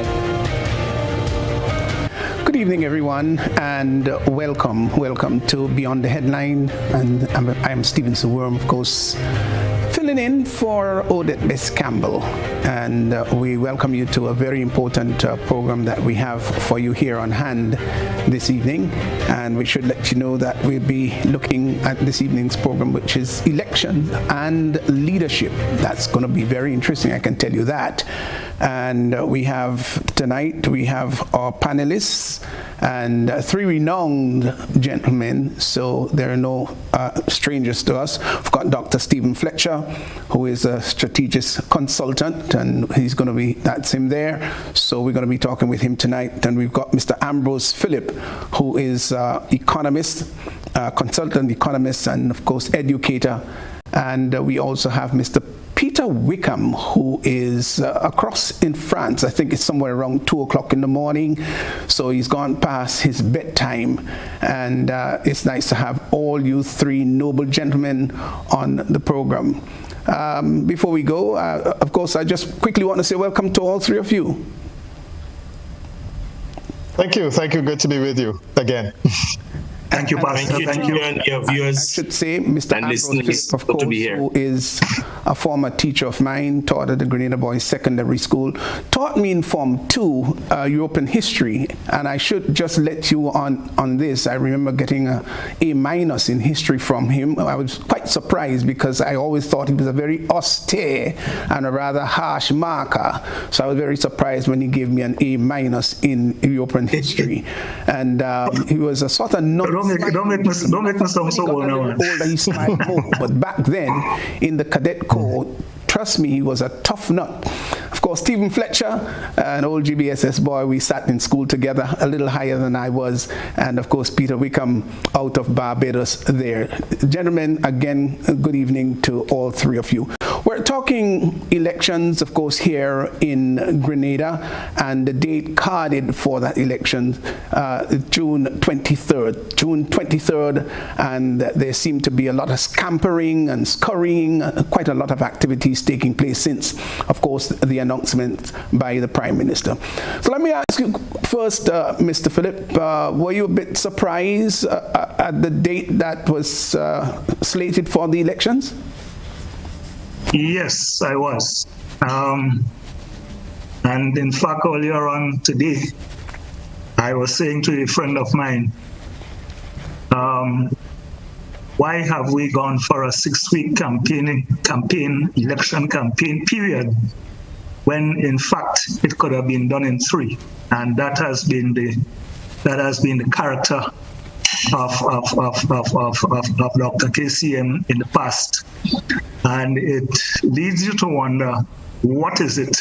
right. Good evening, everyone, and welcome to Beyond the Headline. And I'm Stephenson, Worme, of course, filling in for Odette Bess Campbell. And we welcome you to a very important program that we have for you here on hand this evening. And we should let you know that we'll be looking at this evening's program, which is elections and leadership. That's going to be very interesting, I can tell you that. And tonight we have our panelists and three renowned gentlemen, so there are no strangers to us. We've got Dr. Stephen Fletcher, who is a strategist consultant, and that's him there. So we're going to be talking with him tonight. And we've got Mr. Ambrose Phillip, who is economist, consultant economist, and of course educator. And we also have Mr. Peter Wickham, who is across in France. I think it's somewhere around 2 o'clock in the morning. So he's gone past his bedtime. And it's nice to have all you three noble gentlemen on the program. Before we go, of course, I just quickly want to say welcome to all three of you. Thank you. Good to be with you again. Thank you, Pastor. Thank you and your viewers. I should say, Mr. Ambrose, of course, who is a former teacher of mine, taught at the Grenada Boys Secondary School, taught me in Form 2 European history, and I should just let you on this. I remember getting a A- in history from him. I was quite surprised because I always thought he was a very austere and a rather harsh marker. So I was very surprised when he gave me an A- in European history, and he was a sort of Don't make me sound so old now. Older, he smiled more. But back then, in the cadet corps, trust me, he was a tough nut. Of course, Stephen Fletcher, an old GBSS boy, we sat in school together, a little higher than I was. And of course, Peter Wickham out of Barbados there. Gentlemen, again, good evening to all three of you. We're talking elections, of course, here in Grenada, and the date carded for that election, June 23rd, and there seemed to be a lot of scampering and scurrying, quite a lot of activities taking place since, of course, the announcement by the Prime Minister. So let me ask you first, Mr. Phillip, were you a bit surprised at the date that was slated for the elections? Yes, I was. And in fact, earlier on today, I was saying to a friend of mine, why have we gone for a 6-week election campaign period, when in fact it could have been done in 3? And that has been the character of Dr. KCM in the past. And it leads you to wonder, what is it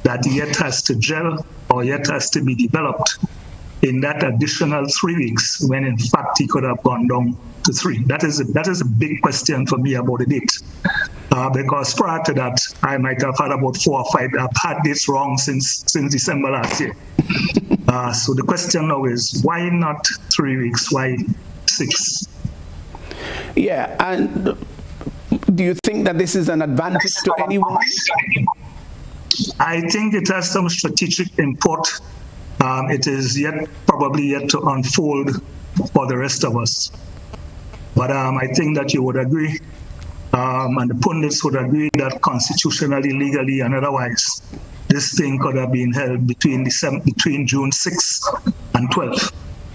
that yet has to gel or yet has to be developed in that additional 3 weeks, when in fact he could have gone down to 3? That is a big question for me about the date. Because prior to that, I might have had about 4 or 5. I've had this wrong since December last year. So the question now is, why not 3 weeks? Why 6? Yeah, and do you think that this is an advantage to anyone? I think it has some strategic import. It is probably yet to unfold for the rest of us. But I think that you would agree, and the pundits would agree, that constitutionally, legally, and otherwise, this thing could have been held between June 6th and 12th.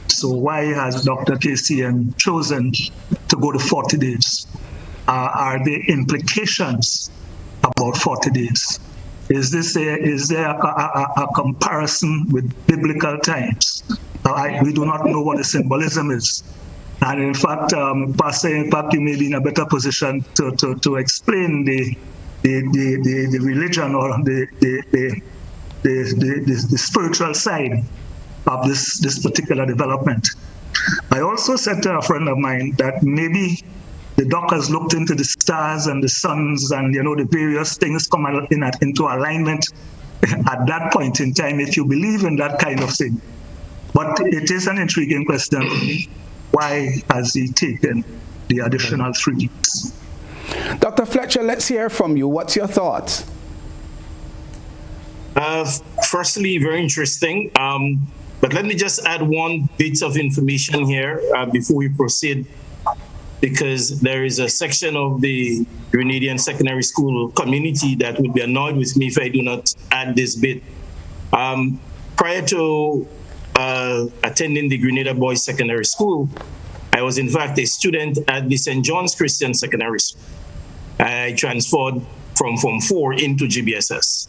So why has Dr. KCM chosen to go to 40 days? Are there implications about 40 days? Is there a comparison with biblical times? We do not know what the symbolism is. And in fact, Pastor, you may be in a better position to explain the religion or the spiritual side of this particular development. I also said to a friend of mine that maybe the doctors looked into the stars and the suns and the various things come into alignment at that point in time, if you believe in that kind of thing. But it is an intriguing question. Why has he taken the additional 3 weeks? Dr. Fletcher, let's hear from you. What's your thoughts? Firstly, very interesting. But let me just add one bit of information here before we proceed, because there is a section of the Grenadian secondary school community that would be annoyed with me if I do not add this bit. Prior to attending the Grenada Boys Secondary School, I was in fact a student at the St. John's Christian Secondary School. I transferred from Form 4 into GBSS.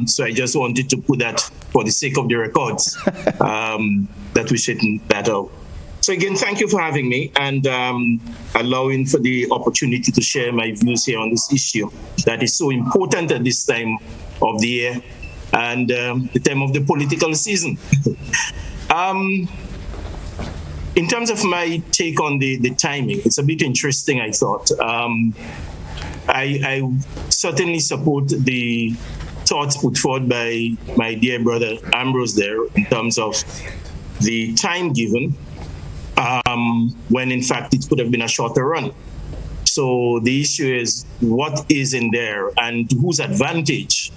So I just wanted to put that for the sake of the records, that we straighten that out. So again, thank you for having me and allowing for the opportunity to share my views here on this issue that is so important at this time of the year and the time of the political season. In terms of my take on the timing, it's a bit interesting, I thought. I certainly support the thoughts put forward by my dear brother Ambrose there in terms of the time given, when in fact it could have been a shorter run. So the issue is what is in there and whose advantage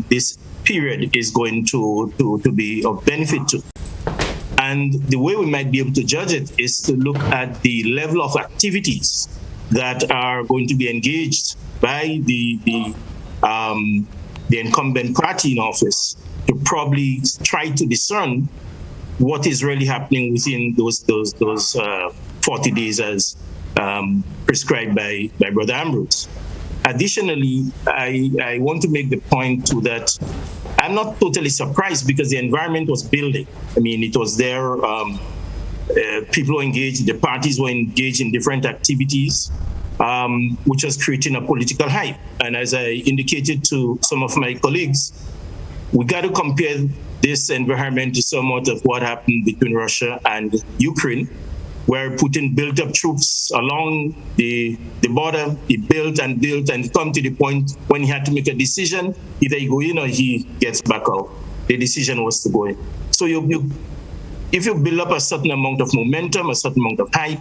this period is going to be of benefit to. And the way we might be able to judge it is to look at the level of activities that are going to be engaged by the incumbent party in office to probably try to discern what is really happening within those 40 days as prescribed by Brother Ambrose. Additionally, I want to make the point too that I'm not totally surprised because the environment was building. I mean, it was there. People were engaged, the parties were engaged in different activities, which was creating a political hype. And as I indicated to some of my colleagues, we got to compare this environment to somewhat of what happened between Russia and Ukraine, where Putin built up troops along the border. He built and come to the point when he had to make a decision, either he go in or he gets back out. The decision was to go in. So if you build up a certain amount of momentum, a certain amount of hype,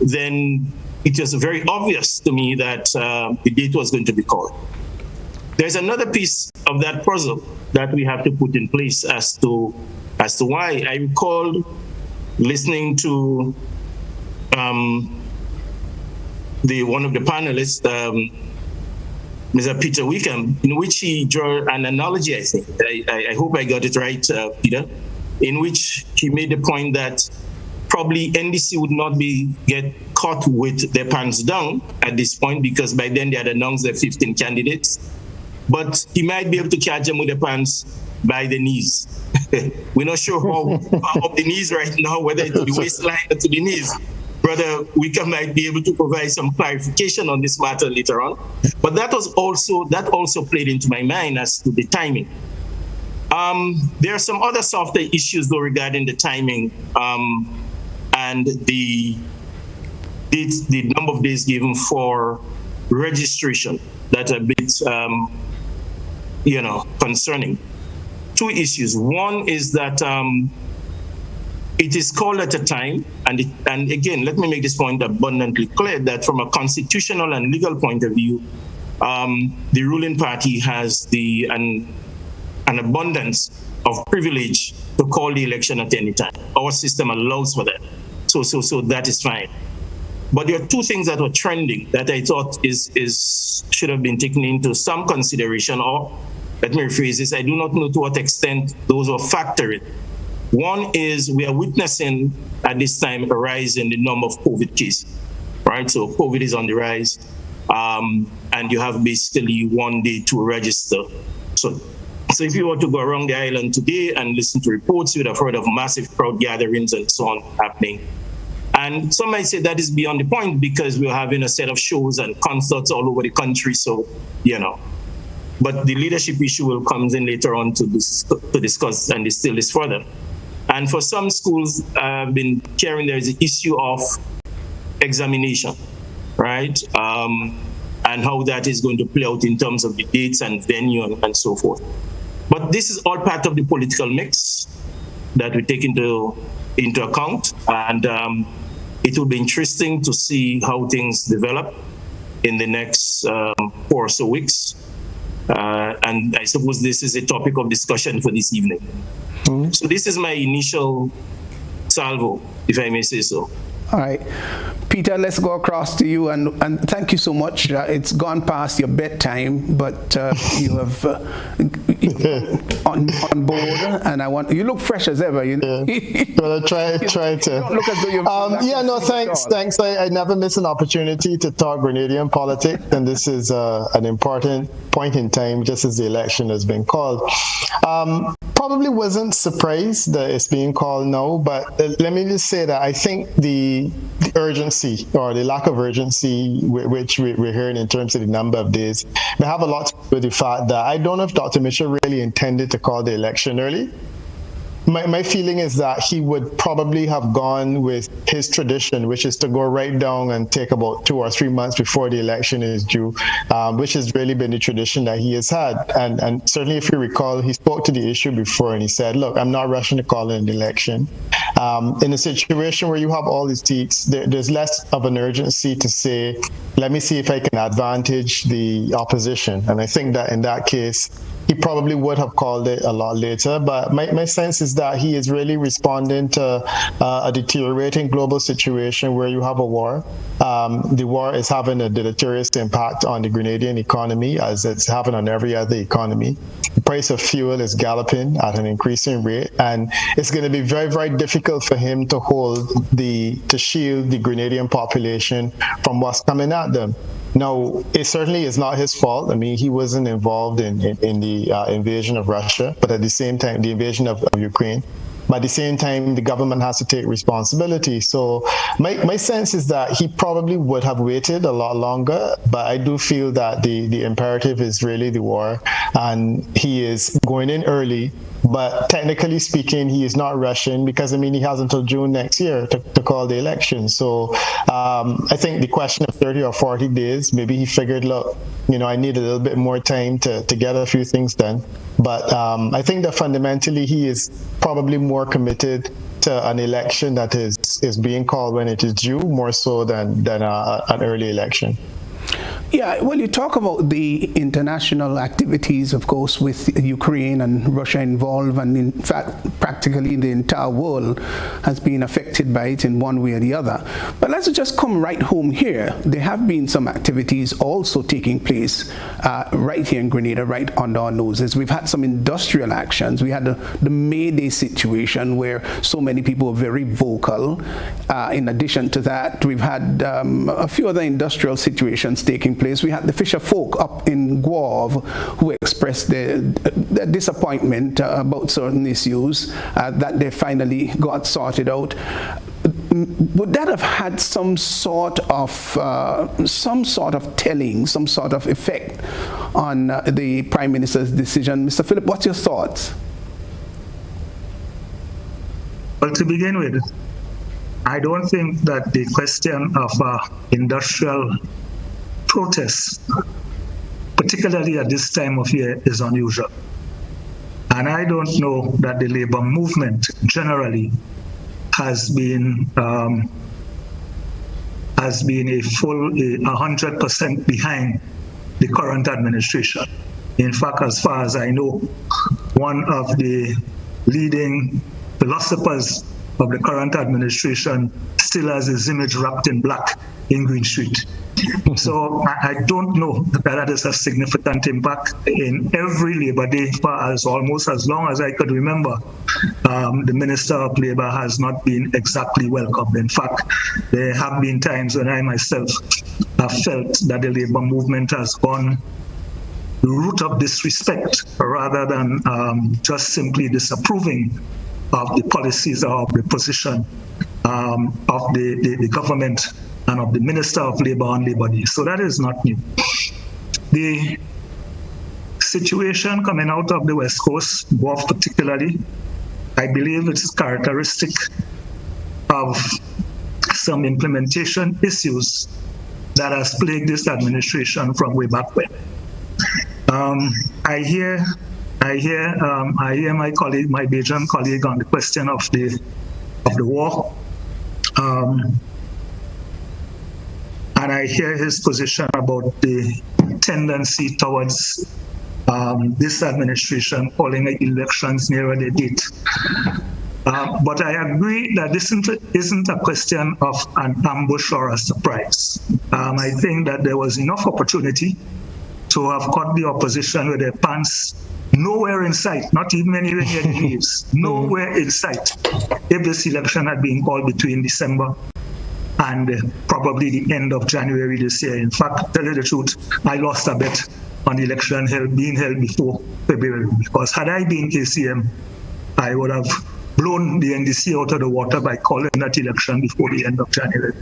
then it was very obvious to me that the date was going to be called. There's another piece of that puzzle that we have to put in place as to why. I recall listening to one of the panelists, Mr. Peter Wickham, in which he drew an analogy, I think. I hope I got it right, Peter, in which he made the point that probably NDC would not get caught with their pants down at this point because by then they had announced their 15 candidates. But he might be able to catch them with their pants by the knees. We're not sure how up the knees right now, whether it's to the waistline or to the knees. Brother Wickham might be able to provide some clarification on this matter later on. But that also played into my mind as to the timing. There are some other softer issues though regarding the timing and the number of days given for registration that are a bit concerning. Two issues. One is that it is called at a time, and again, let me make this point abundantly clear that from a constitutional and legal point of view, the ruling party has an abundance of privilege to call the election at any time. Our system allows for that. So that is fine. But there are two things that were trending that I thought should have been taken into some consideration, or let me rephrase this, I do not know to what extent those were factored. One is we are witnessing at this time a rise in the number of COVID cases, right? So COVID is on the rise, and you have basically 1 day to register. So if you were to go around the island today and listen to reports, you would have heard of massive crowd gatherings and so on happening. And some might say that is beyond the point because we're having a set of shows and concerts all over the country. So, but the leadership issue will come in later on to discuss and distill this further. And for some schools, I've been hearing there is an issue of examination, right? And how that is going to play out in terms of the dates and venue and so forth. But this is all part of the political mix that we take into account. And it will be interesting to see how things develop in the next 4 or so weeks. And I suppose this is a topic of discussion for this evening. So this is my initial salvo, if I may say so. All right. Peter, let's go across to you, and thank you so much. It's gone past your bedtime, but you have on board, and you look fresh as ever. You know? Well, I try to. You don't look as though you've thanks. I never miss an opportunity to talk Grenadian politics, and this is an important point in time, just as the election has been called. Probably wasn't surprised that it's being called now, but let me just say that I think the urgency or the lack of urgency which we're hearing in terms of the number of days may have a lot to do with the fact that I don't know if Dr. Mitchell really intended to call the election early. My feeling is that he would probably have gone with his tradition, which is to go right down and take about 2 or 3 months before the election is due, which has really been the tradition that he has had. And certainly, if you recall, he spoke to the issue before and he said, look, I'm not rushing to call an election. In a situation where you have all these seats, there's less of an urgency to say, let me see if I can advantage the opposition. And I think that in that case, he probably would have called it a lot later, but my sense is that he is really responding to a deteriorating global situation where you have a war. The war is having a deleterious impact on the Grenadian economy, as it's having on every other economy. The price of fuel is galloping at an increasing rate, and it's going to be very, very difficult for him to shield the Grenadian population from what's coming at them. Now, it certainly is not his fault. I mean, he wasn't involved in the invasion of Russia, but at the same time, the invasion of Ukraine. But at the same time, the government has to take responsibility. So my sense is that he probably would have waited a lot longer, but I do feel that the imperative is really the war, and he is going in early. But technically speaking, he is not rushing because, I mean, he has until June next year to call the election. So I think the question of 30 or 40 days, maybe he figured, look, I need a little bit more time to get a few things done. But I think that fundamentally he is probably more committed to an election that is being called when it is due, more so than an early election. Yeah, well, you talk about the international activities, of course, with Ukraine and Russia involved, and in fact, practically the entire world has been affected by it in one way or the other. But let's just come right home here. There have been some activities also taking place right here in Grenada, right under our noses. We've had some industrial actions. We had the May Day situation where so many people were very vocal. In addition to that, we've had a few other industrial situations taking place. We had the fisher folk up in Worme who expressed their disappointment about certain issues that they finally got sorted out. Would that have had some sort of telling, some sort of effect on the Prime Minister's decision? Mr. Phillip, what's your thoughts? Well, to begin with, I don't think that the question of industrial protests, particularly at this time of year, is unusual. And I don't know that the labor movement generally has been a full 100% behind the current administration. In fact, as far as I know, one of the leading philosophers of the current administration still has his image wrapped in black in Green Street. So I don't know that is a significant impact. In every Labour Day for almost as long as I could remember, the Minister of Labour has not been exactly welcomed. In fact, there have been times when I myself have felt that the Labour movement has gone the route of disrespect rather than just simply disapproving of the policies or of the position of the government and of the Minister of Labour on Labour Day. So that is not new. The situation coming out of the West Coast, Worme particularly, I believe it is characteristic of some implementation issues that has plagued this administration from way back when. I hear my colleague, my Bajan colleague, on the question of the war. And I hear his position about the tendency towards this administration calling elections nearer the date. But I agree that this isn't a question of an ambush or a surprise. I think that there was enough opportunity to have caught the opposition with their pants nowhere in sight, not even anywhere near the leaves, nowhere in sight, if this election had been called between December and probably the end of January this year. In fact, to tell you the truth, I lost a bet on the election being held before February, because had I been KCM, I would have blown the NDC out of the water by calling that election before the end of January.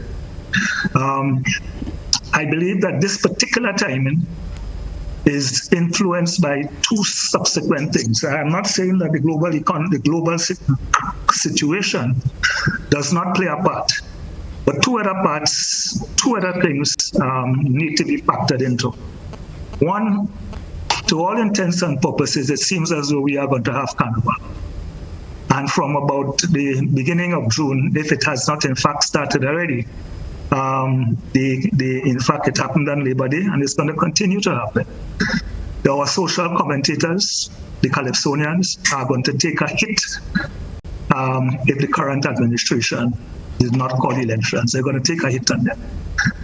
I believe that this particular timing is influenced by two subsequent things. I'm not saying that the global situation does not play a part, but two other things need to be factored into. One, to all intents and purposes, it seems as though we are going to have Carnival. And from about the beginning of June, if it has not in fact started already, in fact, it happened on Labor Day, and it's going to continue to happen. Our social commentators, the Calypsonians, are going to take a hit if the current administration did not call elections. They're going to take a hit on them.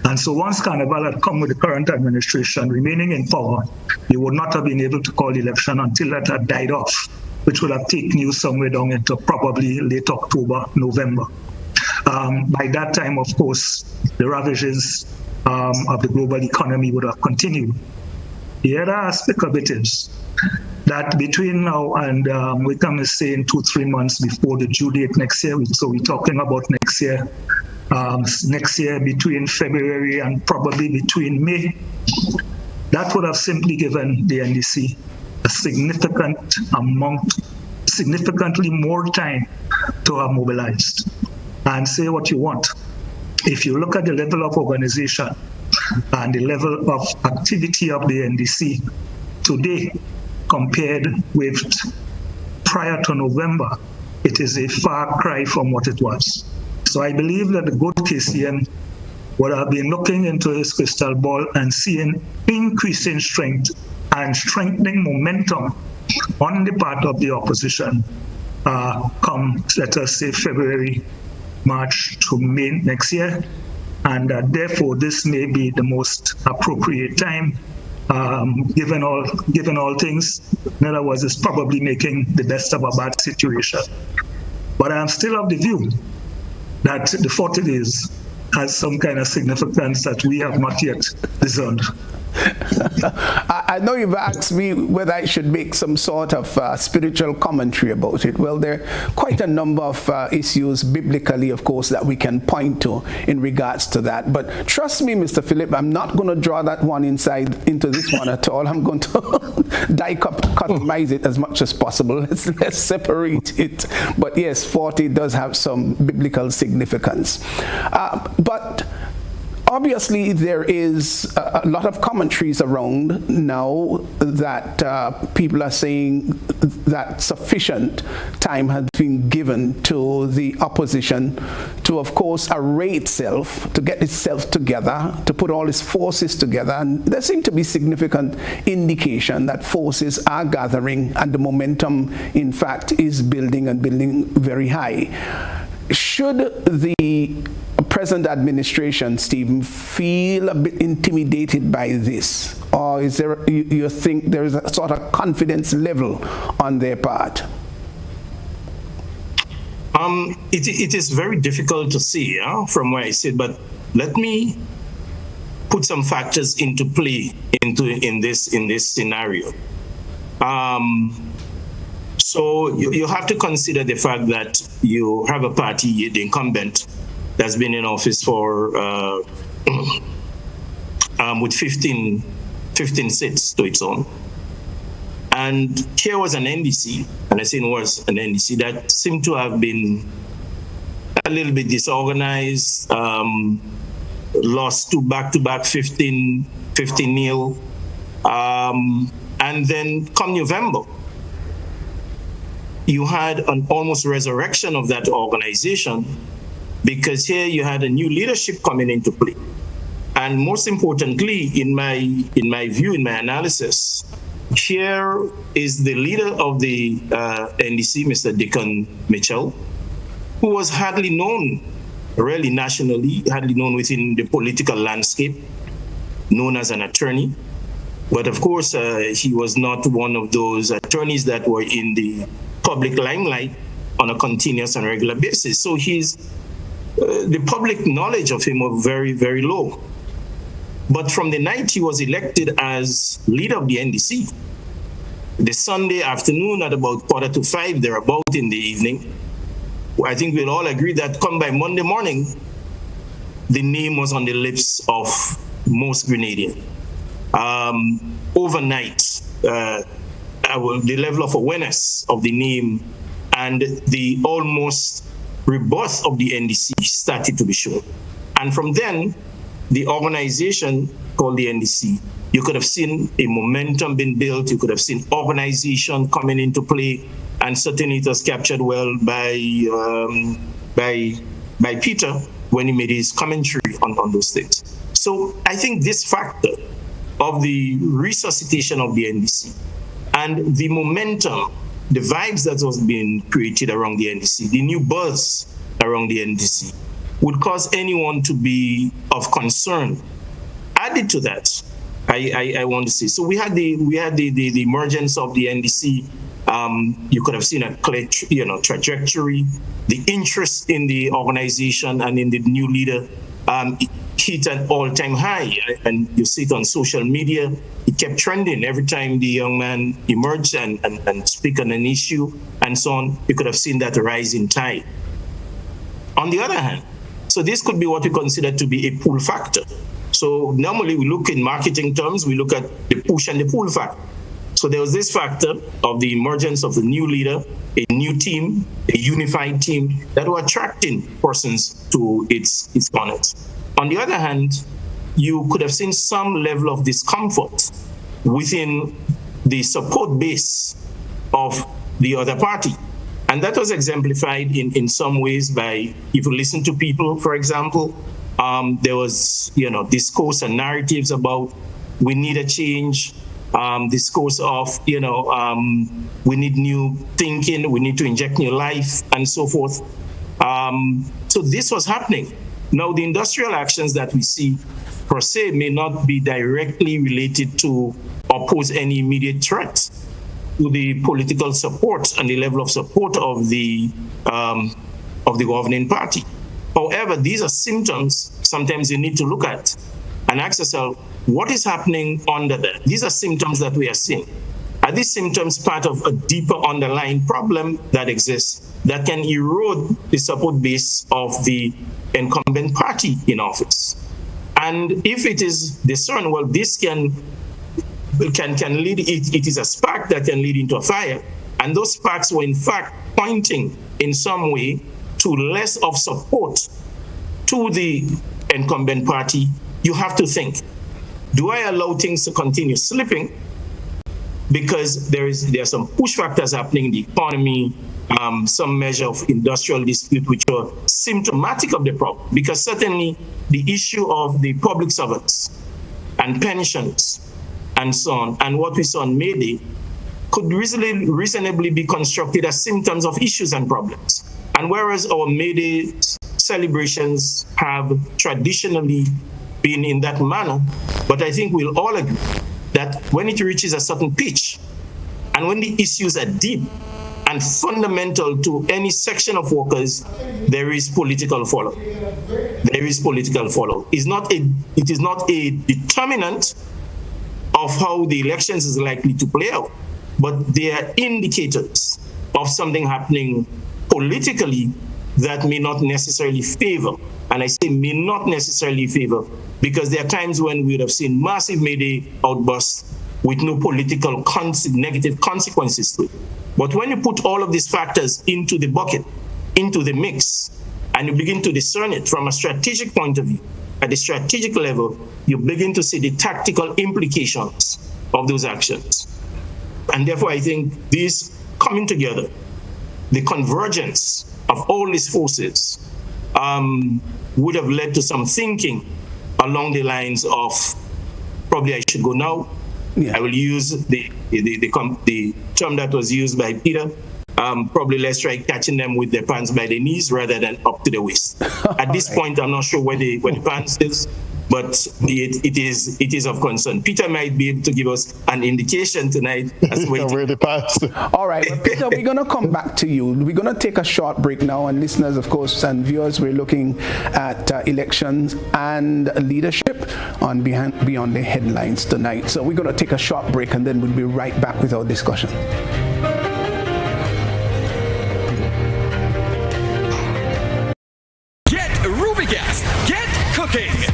And so once Carnival had come with the current administration remaining in power, they would not have been able to call election until that had died off, which would have taken you somewhere down into probably late October, November. By that time, of course, the ravages of the global economy would have continued. The other aspect of it is that between now and Wickham is saying 2-3 months before the due date next year, so we're talking about next year between February and probably between May, that would have simply given the NDC a significantly more time to have mobilized. And say what you want. If you look at the level of organization and the level of activity of the NDC today compared with prior to November, it is a far cry from what it was. So I believe that the good KCM would have been looking into his crystal ball and seeing increasing strength and strengthening momentum on the part of the opposition come, let us say, February, March to May next year, and therefore this may be the most appropriate time, given all things. In other words, it's probably making the best of a bad situation. But I'm still of the view that the 40 days has some kind of significance that we have not yet discerned. I know you've asked me whether I should make some sort of spiritual commentary about it. Well, there are quite a number of issues biblically, of course, that we can point to in regards to that. But trust me, Mr. Phillip, I'm not going to draw that one into this one at all. I'm going to customize it as much as possible. Let's separate it. But yes, 40 does have some biblical significance. But obviously, there is a lot of commentaries around now that people are saying that sufficient time has been given to the opposition to, of course, array itself, to get itself together, to put all its forces together. And there seems to be significant indication that forces are gathering and the momentum, in fact, is building and building very high. Should the present administration, Stephen, feel a bit intimidated by this? Or is there, you think there is a sort of confidence level on their part? It is very difficult to see from where I sit, but let me put some factors into play in this scenario. So you have to consider the fact that you have a party, the incumbent, that's been in office for with 15 seats to its own. And here was an NDC, and I say it was an NDC that seemed to have been a little bit disorganized, lost to back-to-back 15-0. And then come November, you had an almost resurrection of that organization, because here you had a new leadership coming into play. And most importantly, in my view, in my analysis, Here is the leader of the NDC, Mr. Dickon Mitchell, who was hardly known, really nationally, hardly known within the political landscape, known as an attorney. But of course, he was not one of those attorneys that were in the public limelight on a continuous and regular basis. So the public knowledge of him was very, very low. But from the night he was elected as leader of the NDC, the Sunday afternoon at about 4:45, thereabout in the evening, I think we'll all agree that come by Monday morning, the name was on the lips of most Grenadians. Overnight, the level of awareness of the name and the almost rebirth of the NDC started to be shown. And from then, the organization called the NDC, you could have seen a momentum being built, you could have seen organization coming into play, and certainly it was captured well by Peter when he made his commentary on those things. So I think this factor of the resuscitation of the NDC and the momentum, the vibes that was being created around the NDC, the new buzz around the NDC, would cause anyone to be of concern. Added to that, I want to say, so we had the emergence of the NDC. You could have seen a clear, trajectory. The interest in the organization and in the new leader hit an all-time high, and you see it on social media. It kept trending every time the young man emerged and speak on an issue and so on. You could have seen that rising tide. On the other hand, so this could be what we consider to be a pull factor. So normally we look in marketing terms, we look at the push and the pull factor. So there was this factor of the emergence of a new leader, a new team, a unified team that were attracting persons to its corners. On the other hand, you could have seen some level of discomfort within the support base of the other party. And that was exemplified in some ways by, if you listen to people, for example, there was, discourse and narratives about we need a change, discourse of, we need new thinking, we need to inject new life, and so forth. So this was happening. Now, the industrial actions that we see per se may not be directly related to or pose any immediate threat to the political support and the level of support of the governing party. However, these are symptoms sometimes you need to look at and ask yourself, what is happening under that? These are symptoms that we are seeing. Are these symptoms part of a deeper underlying problem that exists that can erode the support base of the incumbent party in office? And if it is discerned, well, this can lead, it is a spark that can lead into a fire. And those sparks were in fact pointing in some way to less of support to the incumbent party. You have to think, do I allow things to continue slipping? Because there are some push factors happening in the economy, some measure of industrial dispute, which are symptomatic of the problem. Because certainly the issue of the public servants and pensions and so on, and what we saw on May Day, could reasonably be constructed as symptoms of issues and problems. And whereas our May Day celebrations have traditionally been in that manner, but I think we'll all agree that when it reaches a certain pitch, and when the issues are deep and fundamental to any section of workers, there is political fallout. There is political fallout. It is not a determinant of how the elections is likely to play out, but they are indicators of something happening politically that may not necessarily favor. And I say may not necessarily favor, because there are times when we would have seen massive May Day outbursts with no political negative consequences to it. But when you put all of these factors into the bucket, into the mix, and you begin to discern it from a strategic point of view, at the strategic level, you begin to see the tactical implications of those actions. And therefore, I think these coming together, the convergence of all these forces, would have led to some thinking along the lines of, probably I should go now, Yeah. I will use the term that was used by Peter. Probably let's try catching them with their pants by the knees rather than up to the waist. At this point, I'm not sure where the pants is, but it is of concern. Peter might be able to give us an indication tonight as to where the pants. All right, well, Peter, we're going to come back to you. We're going to take a short break now, and listeners, of course, and viewers, we're looking at elections and leadership on Beyond the Headlines tonight. So we're going to take a short break, and then we'll be right back with our discussion.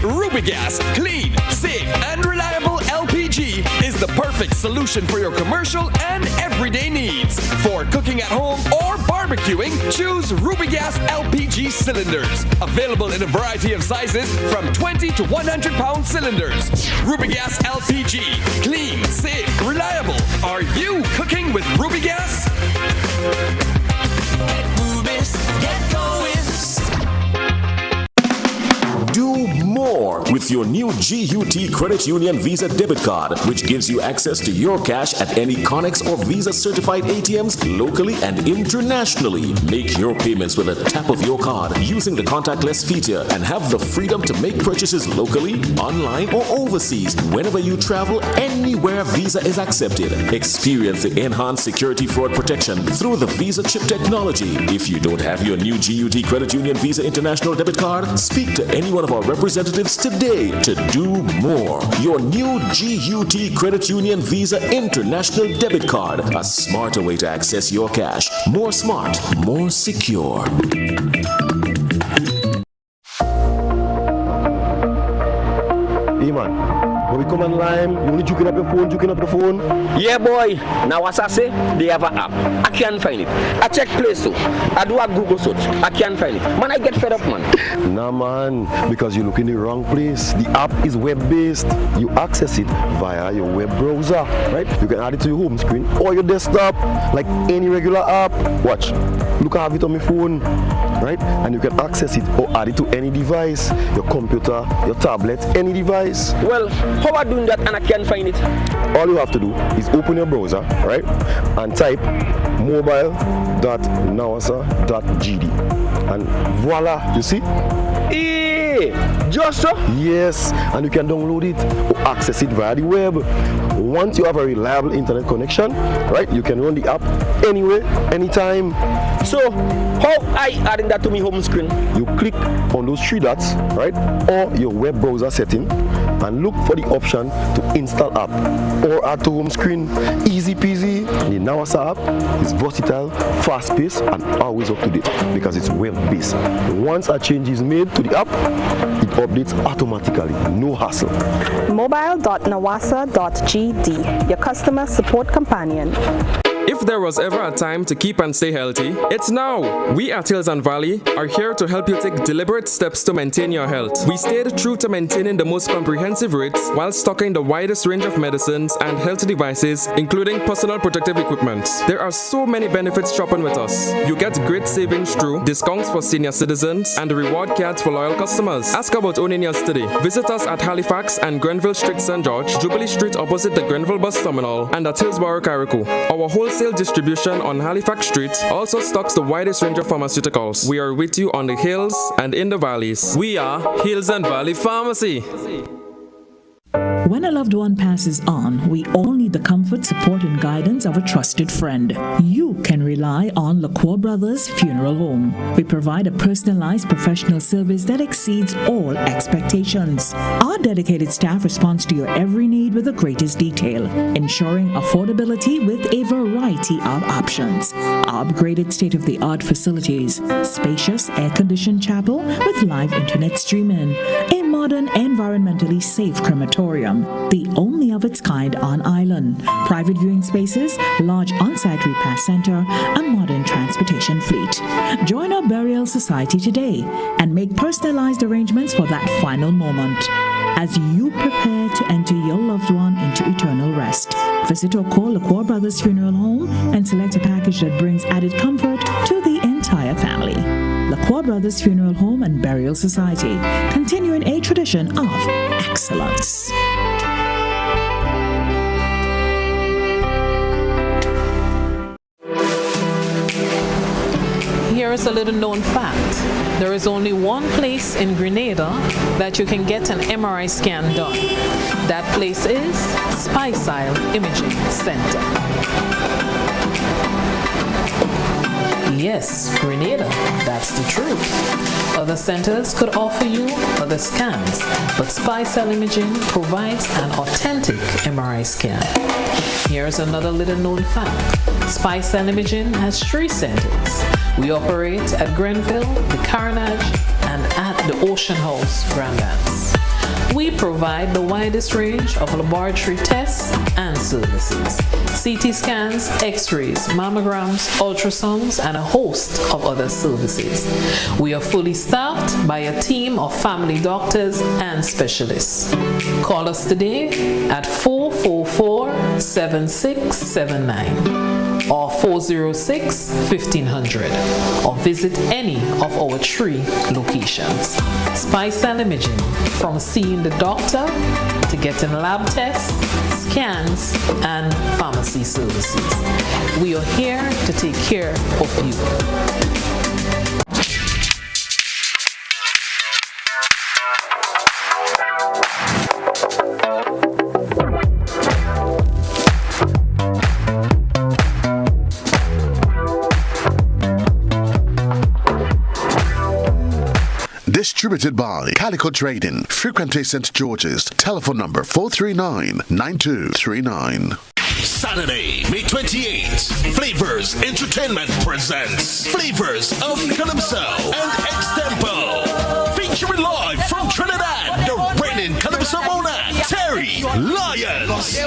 Rubigas, clean, safe, and reliable LPG is the perfect solution for your commercial and everyday needs. For cooking at home or barbecuing, choose Rubigas LPG cylinders. Available in a variety of sizes from 20 to 100 pound cylinders. Rubigas LPG, clean, safe, reliable. Are you cooking with Rubigas? Get Rubis, get going. Do more with your new GUT Credit Union Visa debit card, which gives you access to your cash at any Connex or Visa certified ATMs locally and internationally. Make your payments with a tap of your card using the contactless feature and have the freedom to make purchases locally, online, or overseas whenever you travel, anywhere Visa is accepted. Experience the enhanced security fraud protection through the Visa chip technology. If you don't have your new GUT Credit Union Visa International debit card, speak to anyone of our representatives today to do more. Your new GUT Credit Union Visa International debit card, a smarter way to access your cash. More smart, more secure. Hey man, when we come online, you only juking up the phone. Yeah boy, now as I say, they have an app. I can't find it. I check Play Store. I do a Google search. I can't find it. Man, I get fed up, man. Nah man, because you look in the wrong place. The app is web-based. You access it via your web browser, right? You can add it to your home screen or your desktop, like any regular app. Watch, look, I have it on my phone, right? And you can access it or add it to any device, your computer, your tablet, any device. Well, how am I doing that and I can't find it? All you have to do is open your browser, right? And type mobile.nawasa.gd. And voila, you see? Just so? Yes, and you can download it or access it via the web. Once you have a reliable internet connection, right, you can run the app anywhere, anytime. So, how I adding that to my home screen? You click on those three dots, right, or your web browser setting, and look for the option to install app or add to home screen. Easy peasy. The Nawasa app is versatile, fast-paced, and always up to date because it's web-based. Once a change is made to the app, it updates automatically, no hassle. Mobile.nawasa.gd, your customer support companion. If there was ever a time to keep and stay healthy, it's now! We at Hills and Valley are here to help you take deliberate steps to maintain your health. We stayed true to maintaining the most comprehensive rates while stocking the widest range of medicines and health devices, including personal protective equipment. There are so many benefits shopping with us. You get great savings through discounts for senior citizens and reward cards for loyal customers. Ask about owning yours today. Visit us at Halifax and Grenville Street, St. George, Jubilee Street opposite the Grenville Bus Terminal, and at Hillsborough, Carrico. Our wholesale distribution on Halifax Street also stocks the widest range of pharmaceuticals. We are with you on the hills and in the valleys. We are Hills and Valley Pharmacy. When a loved one passes on, we all need the comfort, support, and guidance of a trusted friend. You can rely on LaCour Brothers Funeral Home. We provide a personalized professional service that exceeds all expectations. Our dedicated staff responds to your every need with the greatest detail, ensuring affordability with a variety of options. Our upgraded state-of-the-art facilities, spacious air-conditioned chapel with live internet streaming, a modern, environmentally safe crematorium, the only of its kind on island, private viewing spaces, large on-site repast center, a modern transportation fleet. Join our burial society today and make personalized arrangements for that final moment. As you prepare to enter your loved one into eternal rest, visit or call LaCour Brothers Funeral Home and select a package that brings added comfort to the entire family. LaCour Brothers Funeral Home and Burial Society, continuing a tradition of excellence. here is a little known fact. There is only one place in Grenada that you can get an MRI scan done. That place is Speysile Imaging Center. Yes, Grenada, that's the truth. Other centers could offer you other scans, but Speysile Imaging provides an authentic MRI scan. Here's another little known fact. Speysile Imaging has 3 centers. We operate at Grenville, the Carnage, and at the Ocean House, Grandlands. We provide the widest range of laboratory tests and services. CT scans, x-rays, mammograms, ultrasounds, and a host of other services. We are fully staffed by a team of family doctors and specialists. Call us today at 444-7679. or 406-1500, or visit any of our 3 locations. Speysile Imaging, from seeing the doctor to getting lab tests, scans, and pharmacy services. We are here to take care of you. Distributed by Calico Trading, Frequency St. George's, telephone number 439-9239. Saturday, May 28th, Flavors Entertainment presents Flavors of Calypso and Extempo. Featuring live from Trinidad, the reigning Calypso monarch, Terry Lyons.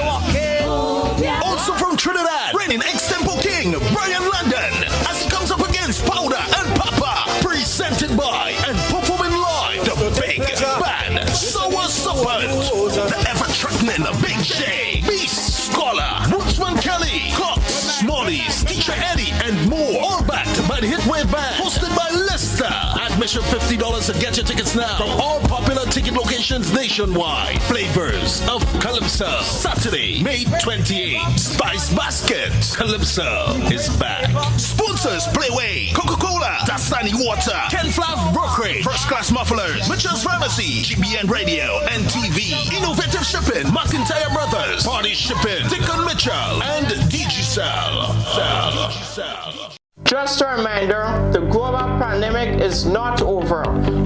Also from Trinidad, reigning Extempo king, Brian London, as he comes up against Powder and Papa. Presented by and performing live, the big band, Sour Serpent, the ever-threatening Big Shay, Beast Scholar, Woodsman Kelly, Cox, Smallies, Teacher Eddie, and more. All backed by the Hitwave Band, hosted by Lester. Admission $50 to get your tickets now from all popular ticket locations nationwide. Flavors of Calypso, Saturday, May 28th. Spice Basket, Calypso is back. Sponsors: Playway, Coca-Cola, Dasani Water, Ken Flav Brokerage, First Class Mufflers, Mitchell's Pharmacy, GBN Radio and TV, Innovative Shipping, McIntyre Brothers, Party Shipping, Dickon Mitchell, and Digicel. Just a reminder, the global pandemic is not over.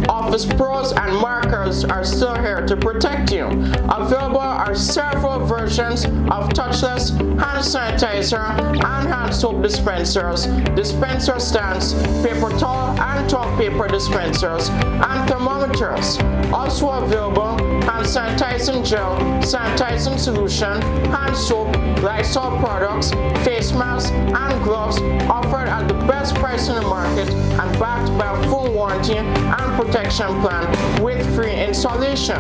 Office Pros and markers are still here to protect you. Available are several versions of touchless hand sanitizer and hand soap dispensers, dispenser stands, paper towel and toilet paper dispensers, and thermometers. Also available, hand sanitizing gel, sanitizing solution, hand soap, Lysol products, face masks, and gloves offered at the best price in the market and backed by a full warranty and protection plan with free installation.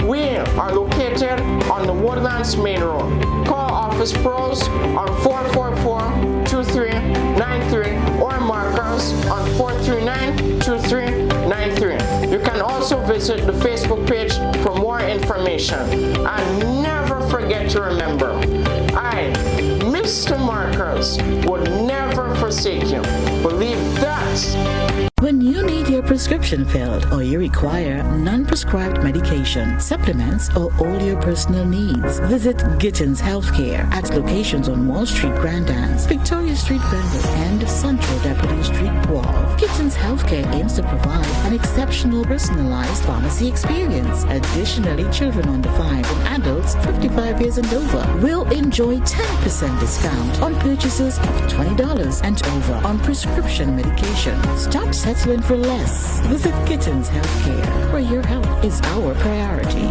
We are located on the Woodlands Main Road. Call Office Pros on 444-2393 or markers on 439-2393. You can also visit the Facebook page for more information. And never forget to remember, I, Mr. Markers, would never forsake you. Believe that. When you need your prescription filled or you require non-prescribed medication, supplements, or all your personal needs, visit Gittins Healthcare at locations on Wall Street, Grandlands, Victoria Street, Grenville, and Central Deputy Street, Wharf. Gittins Healthcare aims to provide an exceptional personalized pharmacy experience. Additionally, children under 5 and adults 55 years and over will enjoy 10% discount on purchases of $20 and over on prescription medication. Stop settling for less. Visit Gittins Healthcare, where your health is our priority.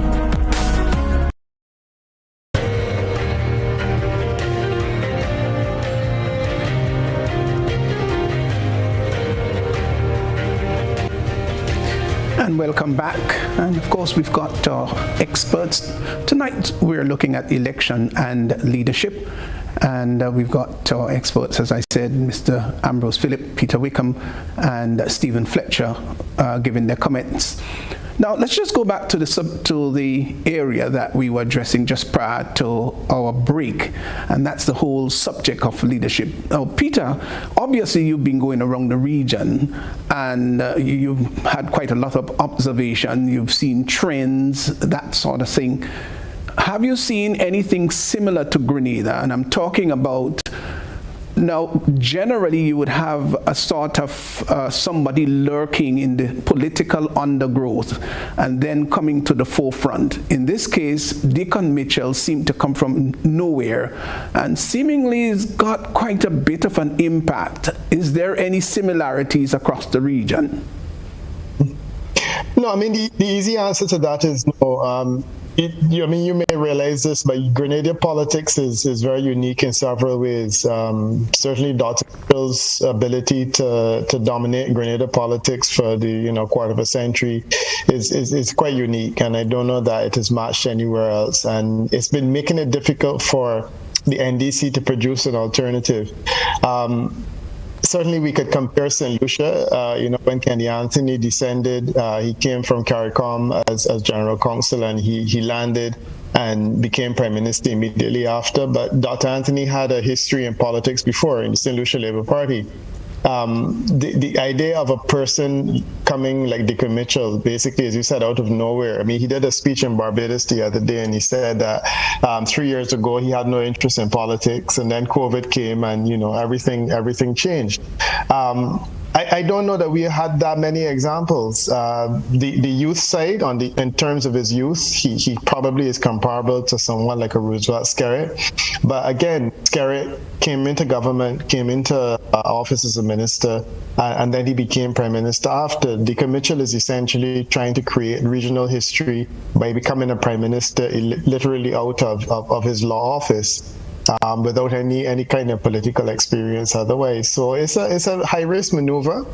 And welcome back. And of course, we've got experts. Tonight, we're looking at election and leadership. And we've got our experts, as I said, Mr. Ambrose, Phillip, Peter Wickham, and Stephen Fletcher giving their comments. Now, let's just go back to the area that we were addressing just prior to our break, and that's the whole subject of leadership. Now, Peter, obviously you've been going around the region, and you've had quite a lot of observation. You've seen trends, that sort of thing. Have you seen anything similar to Grenada? And I'm talking about, now, generally you would have a sort of somebody lurking in the political undergrowth and then coming to the forefront. In this case, Deacon Mitchell seemed to come from nowhere and seemingly has got quite a bit of an impact. Is there any similarities across the region? No, I mean, the easy answer to that is no. You may realize this, but Grenada politics is very unique in several ways. Certainly, Dr. Mitchell's ability to dominate Grenada politics for the quarter of a century is quite unique, and I don't know that it is matched anywhere else. And it's been making it difficult for the NDC to produce an alternative. Certainly, we could compare St. Lucia. When Kenny Anthony descended, he came from CARICOM as general counsel, and he landed and became prime minister immediately after. But Dr. Anthony had a history in politics before in the St. Lucia Labour Party. The idea of a person coming like Deacon Mitchell, basically, as you said, out of nowhere. I mean, he did a speech in Barbados the other day, and he said that 3 years ago he had no interest in politics, and then COVID came, and everything changed. I don't know that we had that many examples. The youth side, in terms of his youth, he probably is comparable to someone like a Roosevelt Skerritt. But again, Skerritt came into government, came into office as a minister, and then he became prime minister after. Deacon Mitchell is essentially trying to create regional history by becoming a prime minister literally out of his law office. Without any kind of political experience otherwise. So it's a high-risk maneuver,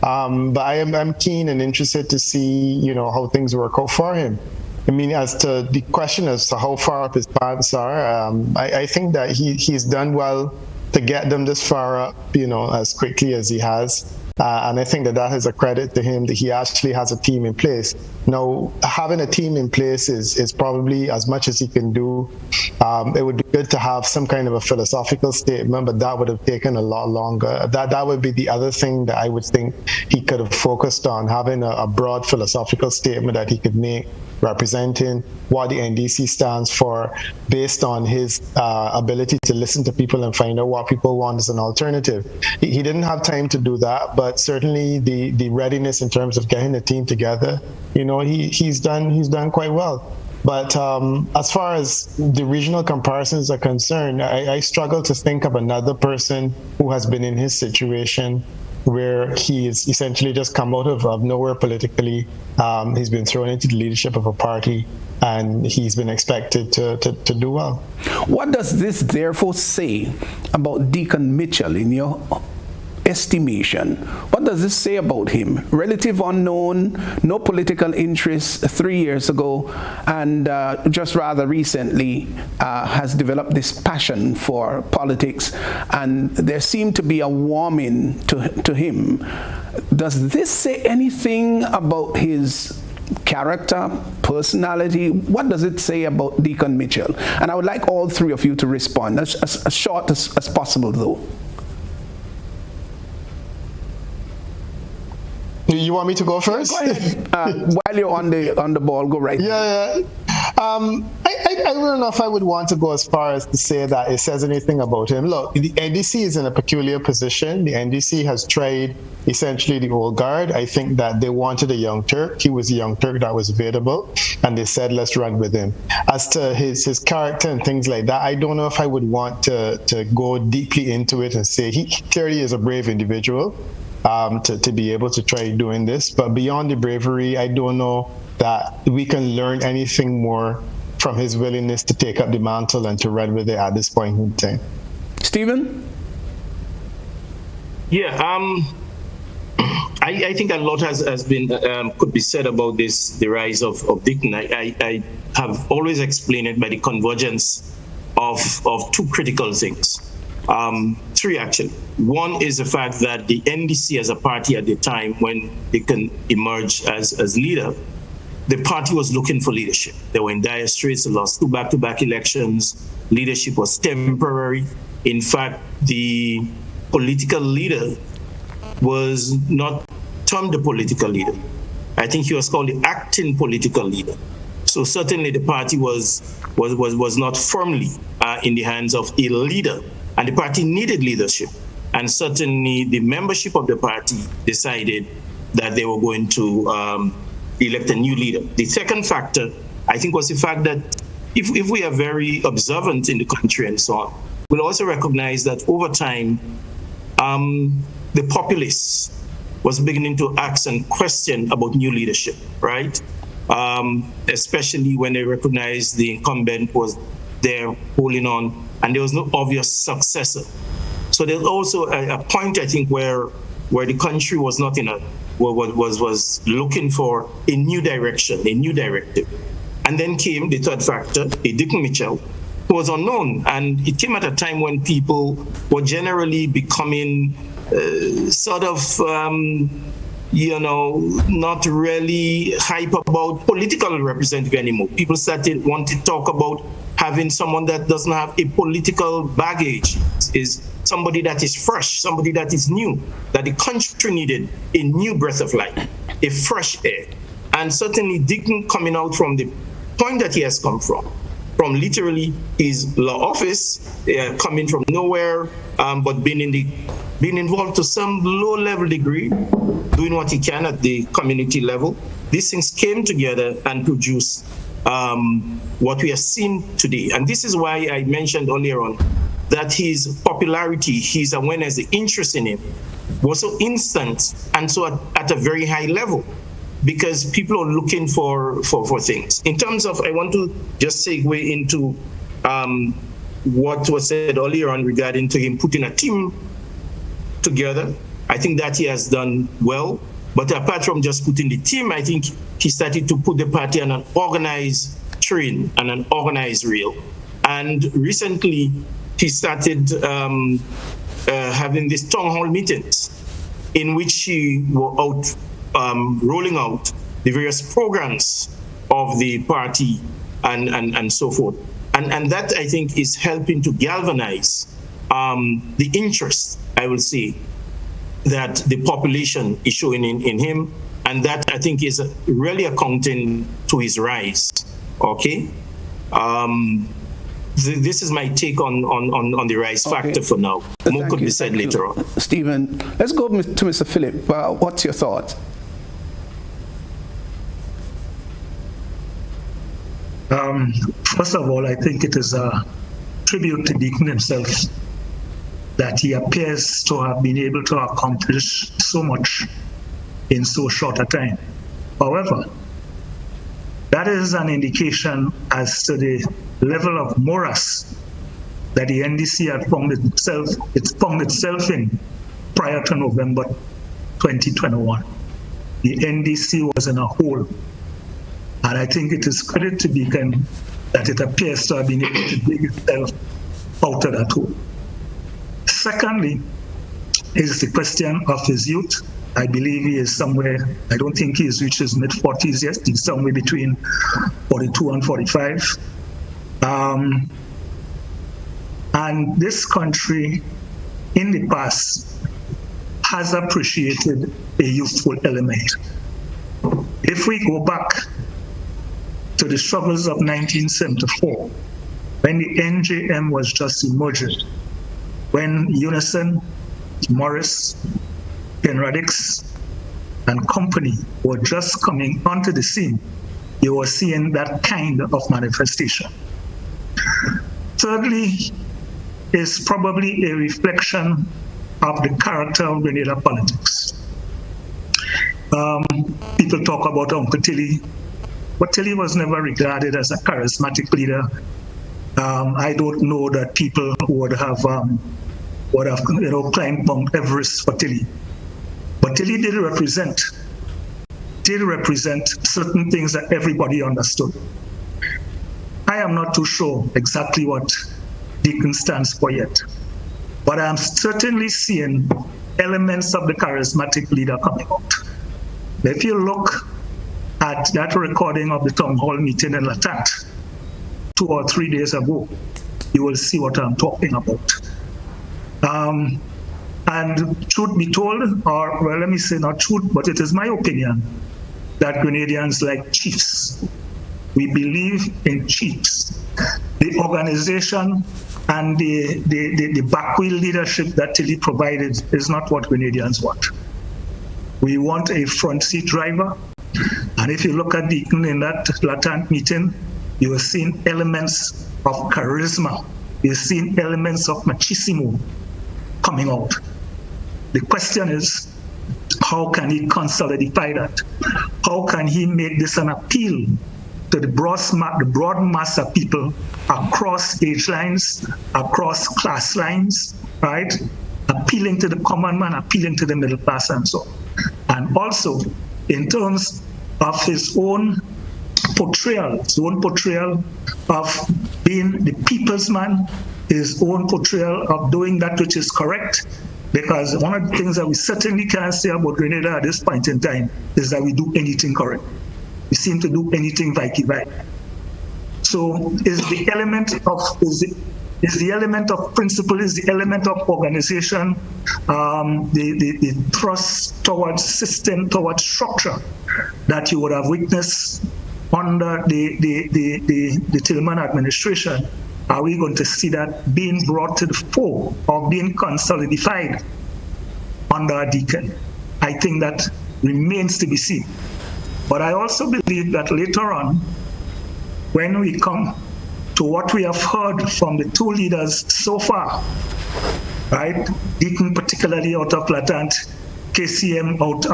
but I'm keen and interested to see, how things work out for him. I mean, as to the question as to how far up his pants are, I think that he's done well to get them this far up, as quickly as he has. And I think that is a credit to him that he actually has a team in place. Now, having a team in place is probably as much as he can do. It would be good to have some kind of a philosophical statement, but that would have taken a lot longer. That would be the other thing that I would think he could have focused on, having a broad philosophical statement that he could make, representing what the NDC stands for based on his ability to listen to people and find out what people want as an alternative. He didn't have time to do that, but certainly the readiness in terms of getting the team together, he's done quite well. But as far as the regional comparisons are concerned, I struggle to think of another person who has been in his situation where he is essentially just come out of nowhere politically. He's been thrown into the leadership of a party, and he's been expected to do well. What does this therefore say about Deacon Mitchell in your estimation? What does this say about him? Relative unknown, no political interest 3 years ago, and just rather recently has developed this passion for politics, and there seemed to be a warming to him. Does this say anything about his character, personality? What does it say about Deacon Mitchell? And I would like all three of you to respond, as short as possible, though. You want me to go first? Go ahead. While you're on the ball, go right. Yeah. I don't know if I would want to go as far as to say that it says anything about him. Look, the NDC is in a peculiar position. The NDC has tried essentially the old guard. I think that they wanted a young Turk. He was a young Turk that was available, and they said, let's run with him. As to his character and things like that, I don't know if I would want to go deeply into it and say he clearly is a brave individual. To be able to try doing this. But beyond the bravery, I don't know that we can learn anything more from his willingness to take up the mantle and to run with it at this point in time. Stephen? Yeah, I think a lot has been could be said about the rise of Deacon. I have always explained it by the convergence of two critical things. Three, actually. One is the fact that the NDC as a party at the time when they can emerge as leader, the party was looking for leadership. They were in dire straits, they lost 2 back-to-back elections. Leadership was temporary. In fact, the political leader was not termed a political leader. I think he was called the acting political leader. So certainly the party was not firmly in the hands of a leader, and the party needed leadership. And certainly the membership of the party decided that they were going to elect a new leader. The second factor, I think, was the fact that if we are very observant in the country and so on, we'll also recognize that over time, the populace was beginning to ask and question about new leadership, right? Especially when they recognized the incumbent was there holding on and there was no obvious successor. So there's also a point, I think, where the country was not in was looking for a new direction, a new directive. And then came the third factor, Dick Mitchell, who was unknown. And it came at a time when people were generally becoming not really hype about political representative anymore. People started wanting to talk about having someone that doesn't have a political baggage, is somebody that is fresh, somebody that is new, that the country needed a new breath of life, a fresh air. And certainly Dick coming out from the point that he has come from literally his law office, coming from nowhere, but being involved to some low-level degree, doing what he can at the community level. These things came together and produced what we are seeing today. And this is why I mentioned earlier on that his popularity, his awareness, the interest in him was so instant and so at a very high level, because people are looking for things. In terms of, I want to just segue into what was said earlier on regarding to him putting a team together. I think that he has done well. But apart from just putting the team, I think he started to put the party on an organized train and an organized rail. And recently, he started having these town hall meetings in which he were out rolling out the various programs of the party and so forth. And that, I think, is helping to galvanize the interest, I will say, that the population is showing in him. And that, I think, is really accounting to his rise. Okay? This is my take on the rise factor for now. More could be said later on. Stephen, let's go to Mr. Phillip. What's your thought? First of all, I think it is a tribute to Deacon himself that he appears to have been able to accomplish so much in so short a time. However, that is an indication as to the level of morass that the NDC had found itself in prior to November 2021. The NDC was in a hole. And I think it is credit to Deacon that it appears to have been able to dig itself out of that hole. Secondly, is the question of his youth. I believe he is somewhere, I don't think he has reached his mid-40s yet. He's somewhere between 42 and 45. And this country, in the past, has appreciated a youthful element. If we go back to the struggles of 1974, when the NJM was just emerging, when Unison, Morris, Ken Radix, and company were just coming onto the scene, you were seeing that kind of manifestation. Thirdly, is probably a reflection of the character of Grenada politics. People talk about Uncle Tilly, but Tilly was never regarded as a charismatic leader. I don't know that people would have climbed Mount Everest for Tilly. But Tilly did represent certain things that everybody understood. I am not too sure exactly what Deacon stands for yet. But I'm certainly seeing elements of the charismatic leader coming out. If you look at that recording of the town hall meeting in Latant 2 or 3 days ago, you will see what I'm talking about. And truth be told, or well, let me say not truth, but it is my opinion that Grenadians like chiefs. We believe in chiefs. The organization and the backwheel leadership that Tilly provided is not what Grenadians want. We want a front seat driver. And if you look at Deacon in that Latant meeting, you are seeing elements of charisma. You're seeing elements of machismo coming out. The question is, how can he consolidate that? How can he make this an appeal to the broad mass of people across age lines, across class lines, right? Appealing to the common man, appealing to the middle class and so on. And also, in terms of his own portrayal of being the people's man, his own portrayal of doing that which is correct, because one of the things that we certainly can't say about Grenada at this point in time is that we do anything correct. We seem to do anything vice. So is the element of principle, is the element of organization, the thrust towards system, towards structure that you would have witnessed under the Tillman administration. Are we going to see that being brought to the fore or being consolidated under a Deacon? I think that remains to be seen. But I also believe that later on, when we come to what we have heard from the two leaders so far, right? Deacon particularly out of Latant, KCM out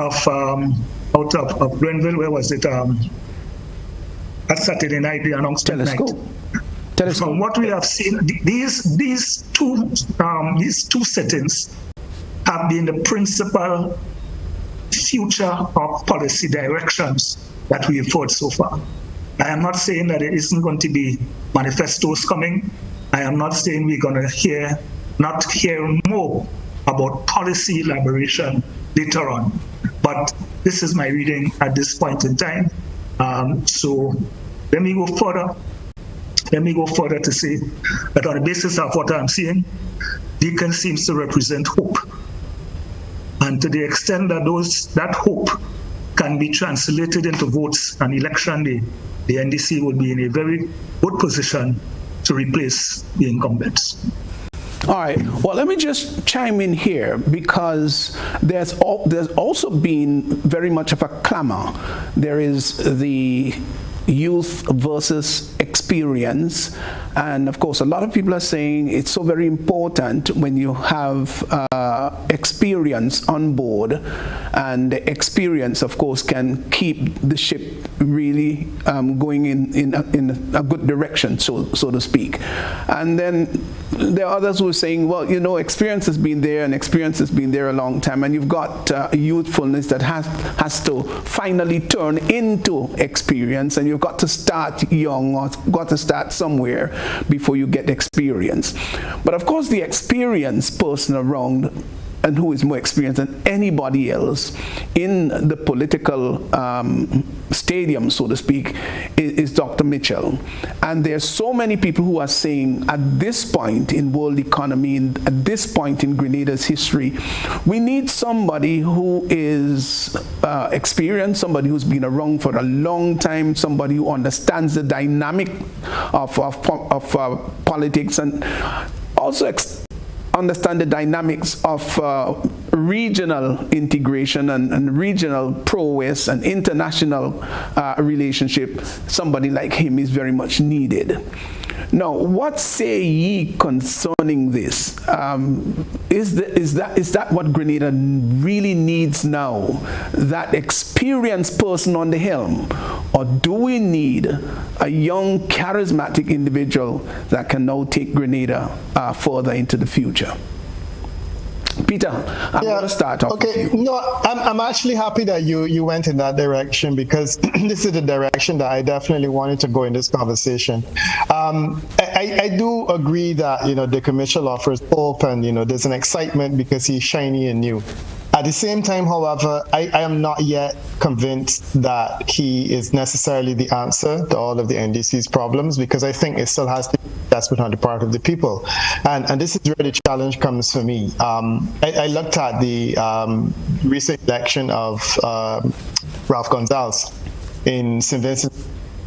of Grenville, where was it? At Saturday night, the announcement night. From what we have seen, these two settings have been the principal future of policy directions that we have heard so far. I am not saying that there isn't going to be manifestos coming. I am not saying we're going to not hear more about policy elaboration later on. But this is my reading at this point in time. So let me go further. Let me go further to say that on the basis of what I'm seeing, Deacon seems to represent hope. And to the extent that that hope can be translated into votes on election day, the NDC will be in a very good position to replace the incumbents. All right. Well, let me just chime in here, because there's also been very much of a clamor. There is the youth versus experience, and of course a lot of people are saying it's so very important when you have experience on board, and the experience of course can keep the ship really going in a good direction, so to speak. And then there are others who are saying, well, you know, experience has been there, and experience has been there a long time, and you've got youthfulness that has to finally turn into experience, and you've got to start young, or got to start somewhere before you get experience. But of course the experienced person around, and who is more experienced than anybody else in the political stadium, so to speak, is Dr. Mitchell. And there's so many people who are saying at this point in world economy, at this point in Grenada's history, we need somebody who is experienced, somebody who's been around for a long time, somebody who understands the dynamic of politics, and also understand the dynamics of regional integration and regional prowess and international relationship. Somebody like him is very much needed. Now, what say ye concerning this? Is that what Grenada really needs now? That experienced person on the helm? Or do we need a young, charismatic individual that can now take Grenada further into the future? Peter, I'm going to start off. Okay, no, I'm actually happy that you went in that direction, because this is the direction that I definitely wanted to go in this conversation. I do agree that, the Mitchell offers hope, and, there's an excitement because he's shiny and new. At the same time, however, I am not yet convinced that he is necessarily the answer to all of the NDC's problems, because I think it still has to be assessment on the part of the people. And this is where the challenge comes for me. I looked at the recent election of Ralph Gonsalves in St. Vincent.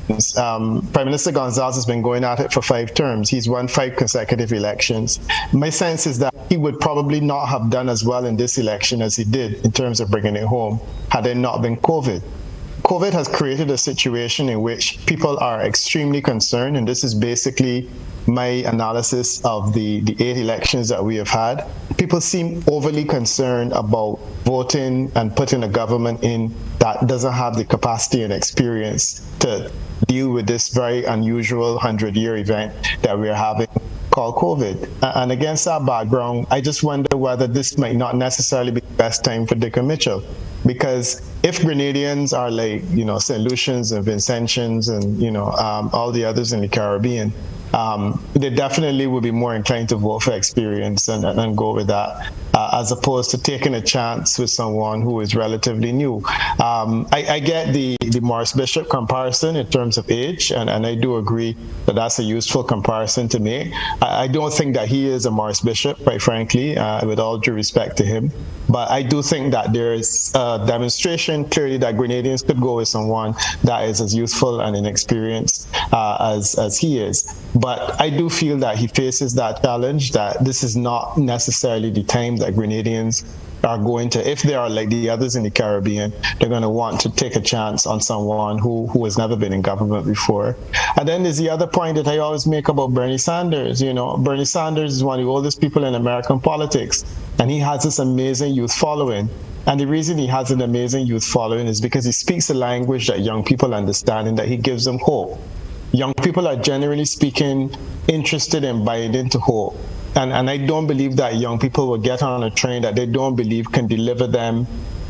Prime Minister Gonsalves has been going at it for 5 terms. He's won 5 consecutive elections. My sense is that he would probably not have done as well in this election as he did in terms of bringing it home had it not been COVID. COVID has created a situation in which people are extremely concerned, and this is basically my analysis of the 8 elections that we have had. People seem overly concerned about voting and putting a government in that doesn't have the capacity and experience to deal with this very unusual 100-year event that we're having called COVID. And against that background, I just wonder whether this might not necessarily be the best time for Dick and Mitchell. Because if Grenadians are like, St. Lucians and Vincentians and, all the others in the Caribbean, they definitely would be more inclined to vote for experience and go with that, as opposed to taking a chance with someone who is relatively new. I get the Morris Bishop comparison in terms of age, and I do agree that that's a useful comparison to make. I don't think that he is a Morris Bishop, quite frankly, with all due respect to him. But I do think that there is a demonstration clearly that Grenadians could go with someone that is as youthful and inexperienced as he is. But I do feel that he faces that challenge, that this is not necessarily the time that Grenadians are going to, if they are like the others in the Caribbean, they're going to want to take a chance on someone who has never been in government before. And then there's the other point that I always make about Bernie Sanders. Bernie Sanders is one of the oldest people in American politics, and he has this amazing youth following. And the reason he has an amazing youth following is because he speaks a language that young people understand and that he gives them hope. Young people are, generally speaking, interested in buying into hope. And I don't believe that young people will get on a train that they don't believe can deliver them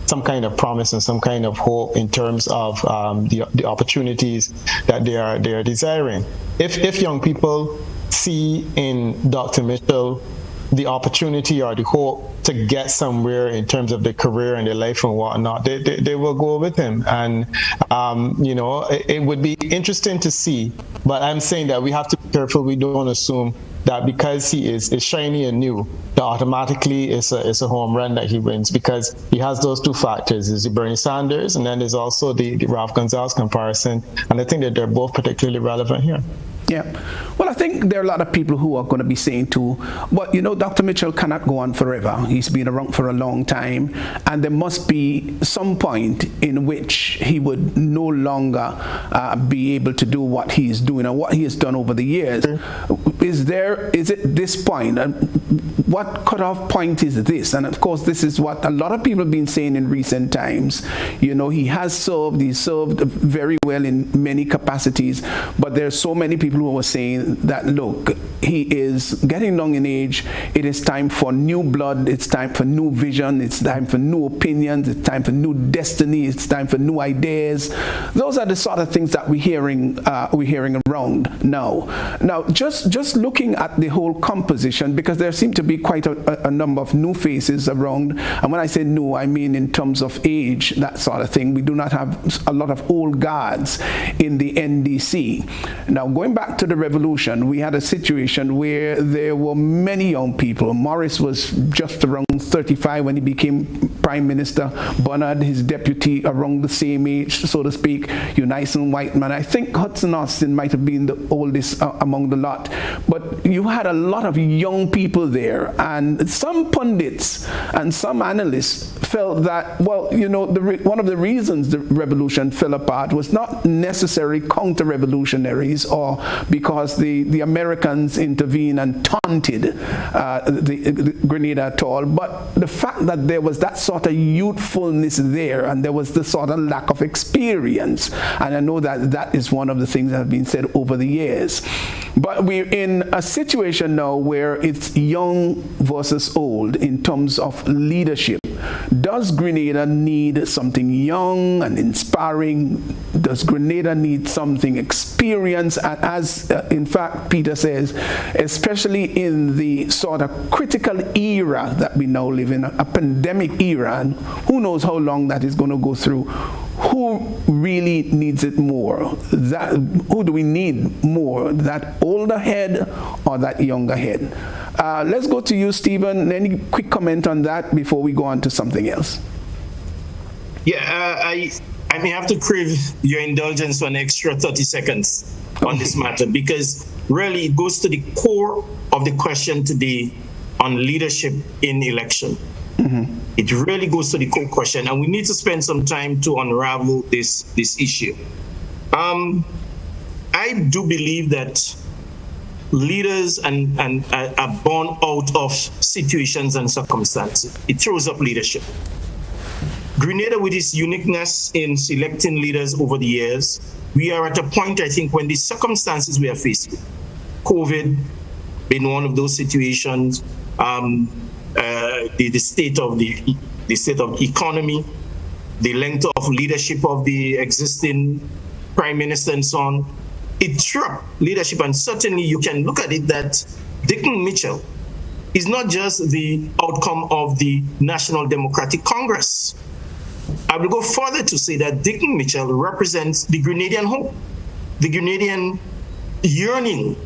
some kind of promise and some kind of hope in terms of the opportunities that they are desiring. If young people see in Dr. Mitchell the opportunity or the hope to get somewhere in terms of their career and their life and whatnot, they will go with him. And, it would be interesting to see, but I'm saying that we have to be careful. We don't assume that because he is shiny and new, that automatically it's a home run that he wins, because he has those 2 factors. There's the Bernie Sanders, and then there's also the Ralph Gonsalves comparison. And I think that they're both particularly relevant here. Yeah. Well, I think there are a lot of people who are going to be saying too, but Dr. Mitchell cannot go on forever. He's been around for a long time, and there must be some point in which he would no longer be able to do what he's doing and what he has done over the years. Is it this point? And what cutoff point is this? And of course, this is what a lot of people have been saying in recent times. He has served very well in many capacities, but there's so many people who are saying that, look, he is getting long in age. It is time for new blood. It's time for new vision. It's time for new opinions. It's time for new destiny. It's time for new ideas. Those are the sort of things that we're hearing around now. Now, just looking at the whole composition, because there seem to be quite a number of new faces around. And when I say new, I mean in terms of age, that sort of thing. We do not have a lot of old guards in the NDC. Now, going back to the revolution, we had a situation where there were many young people. Morris was just around 35 when he became prime minister. Bernard, his deputy, around the same age, so to speak. Unison Whiteman. I think Hudson Austin might have been the oldest among the lot. But you had a lot of young people there, and some pundits and some analysts felt that, well, you know, one of the reasons the revolution fell apart was not necessarily counter-revolutionaries or because the Americans intervened and taunted the Grenada at all, but the fact that there was that sort of youthfulness there, and there was the sort of lack of experience. And I know that that is one of the things that have been said over the years. But we're in a situation now where it's young versus old in terms of leadership. Does Grenada need something young and inspiring? Does Grenada need something experienced? And as in fact Peter says, especially in the sort of critical era that we now live in, a pandemic era, and who knows how long that is going to go through. Who really needs it more? Who do we need more? That older head or that younger head? Let's go to you, Stephen. Any quick comment on that before we go on to something else? Yeah, I may have to crave your indulgence for an extra 30 seconds on this matter, because really it goes to the core of the question today on leadership in election. Mm-hmm. It really goes to the core question, and we need to spend some time to unravel this issue. I do believe that leaders are born out of situations and circumstances. It throws up leadership. Grenada, with its uniqueness in selecting leaders over the years, we are at a point, I think, when the circumstances we are facing, COVID being one of those situations, the state of the economy, the length of leadership of the existing prime minister and so on, it trapped leadership. And certainly you can look at it that Dickon Mitchell is not just the outcome of the National Democratic Congress. I will go further to say that Dickon Mitchell represents the Grenadian hope, the Grenadian yearning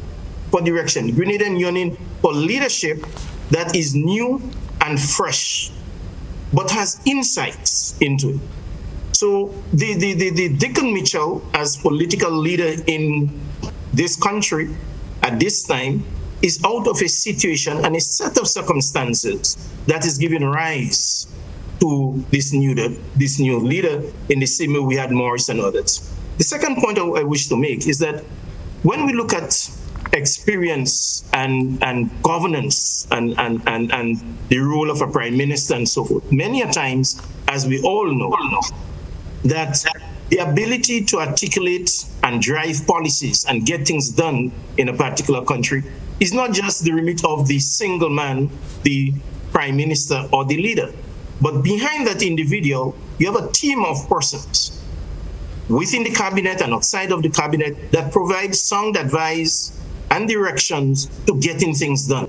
for direction, the Grenadian yearning for leadership that is new and fresh, but has insights into it. So the Dickon Mitchell as political leader in this country at this time is out of a situation and a set of circumstances that is giving rise to this new leader in the same way we had Morris and others. The second point I wish to make is that when we look at experience and governance and the role of a prime minister and so forth, many a times, as we all know, that the ability to articulate and drive policies and get things done in a particular country is not just the remit of the single man, the prime minister or the leader. But behind that individual, you have a team of persons within the cabinet and outside of the cabinet that provide sound advice and directions to getting things done.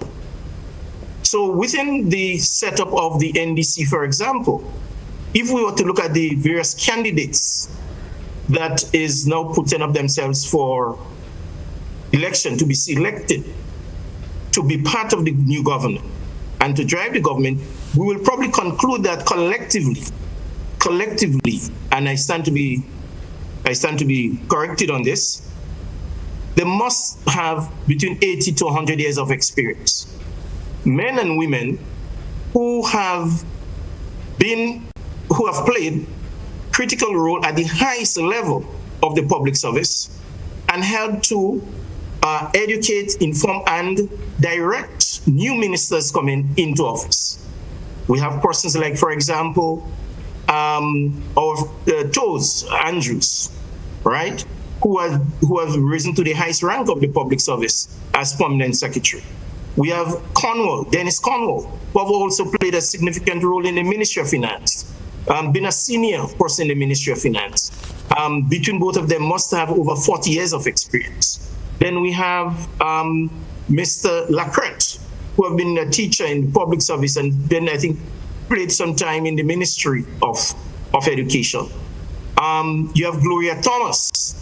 So within the setup of the NDC, for example, if we were to look at the various candidates that is now putting up themselves for election to be selected, to be part of the new government and to drive the government, we will probably conclude that collectively, and I stand to be corrected on this, they must have between 80 to 100 years of experience. Men and women who have played critical role at the highest level of the public service and helped to educate, inform, and direct new ministers coming into office. We have persons like, for example, Toes, Ambrose, right? Who have risen to the highest rank of the public service as permanent secretary. We have Dennis Cornwall, who have also played a significant role in the Ministry of Finance, been a senior person in the Ministry of Finance. Between both of them must have over 40 years of experience. Then we have Mr. Lacrette, who have been a teacher in public service and then I think played some time in the Ministry of Education. You have Gloria Thomas,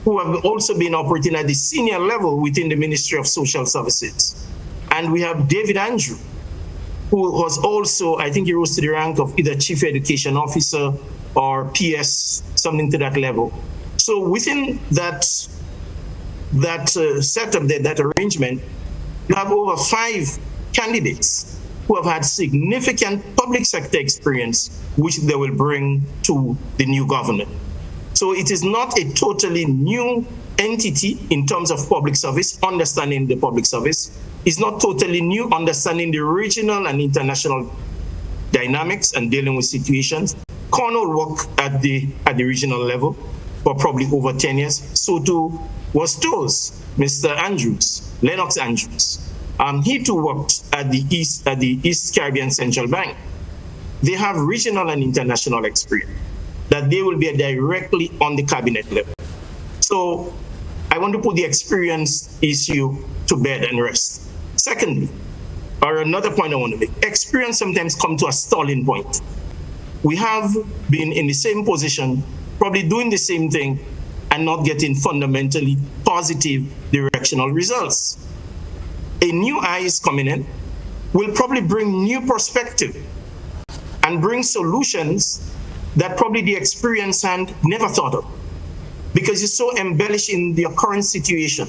who have also been operating at the senior level within the Ministry of Social Services. And we have David Andrew, who was also, I think he rose to the rank of either Chief Education Officer or PS, something to that level. So within that setup, that arrangement, you have over 5 candidates who have had significant public sector experience, which they will bring to the new government. So it is not a totally new entity in terms of public service, understanding the public service. It's not totally new, understanding the regional and international dynamics and dealing with situations. Cornell worked at the regional level for probably over 10 years. So too was TOS, Mr. Andrews, Lennox Andrews. He too worked at the East Caribbean Central Bank. They have regional and international experience that they will be directly on the cabinet level. So I want to put the experience issue to bed and rest. Secondly, or another point I want to make, experience sometimes comes to a stalling point. We have been in the same position, probably doing the same thing, and not getting fundamentally positive directional results. A new eyes coming in will probably bring new perspective and bring solutions that probably the experienced hand never thought of, because you're so embellished in the current situation.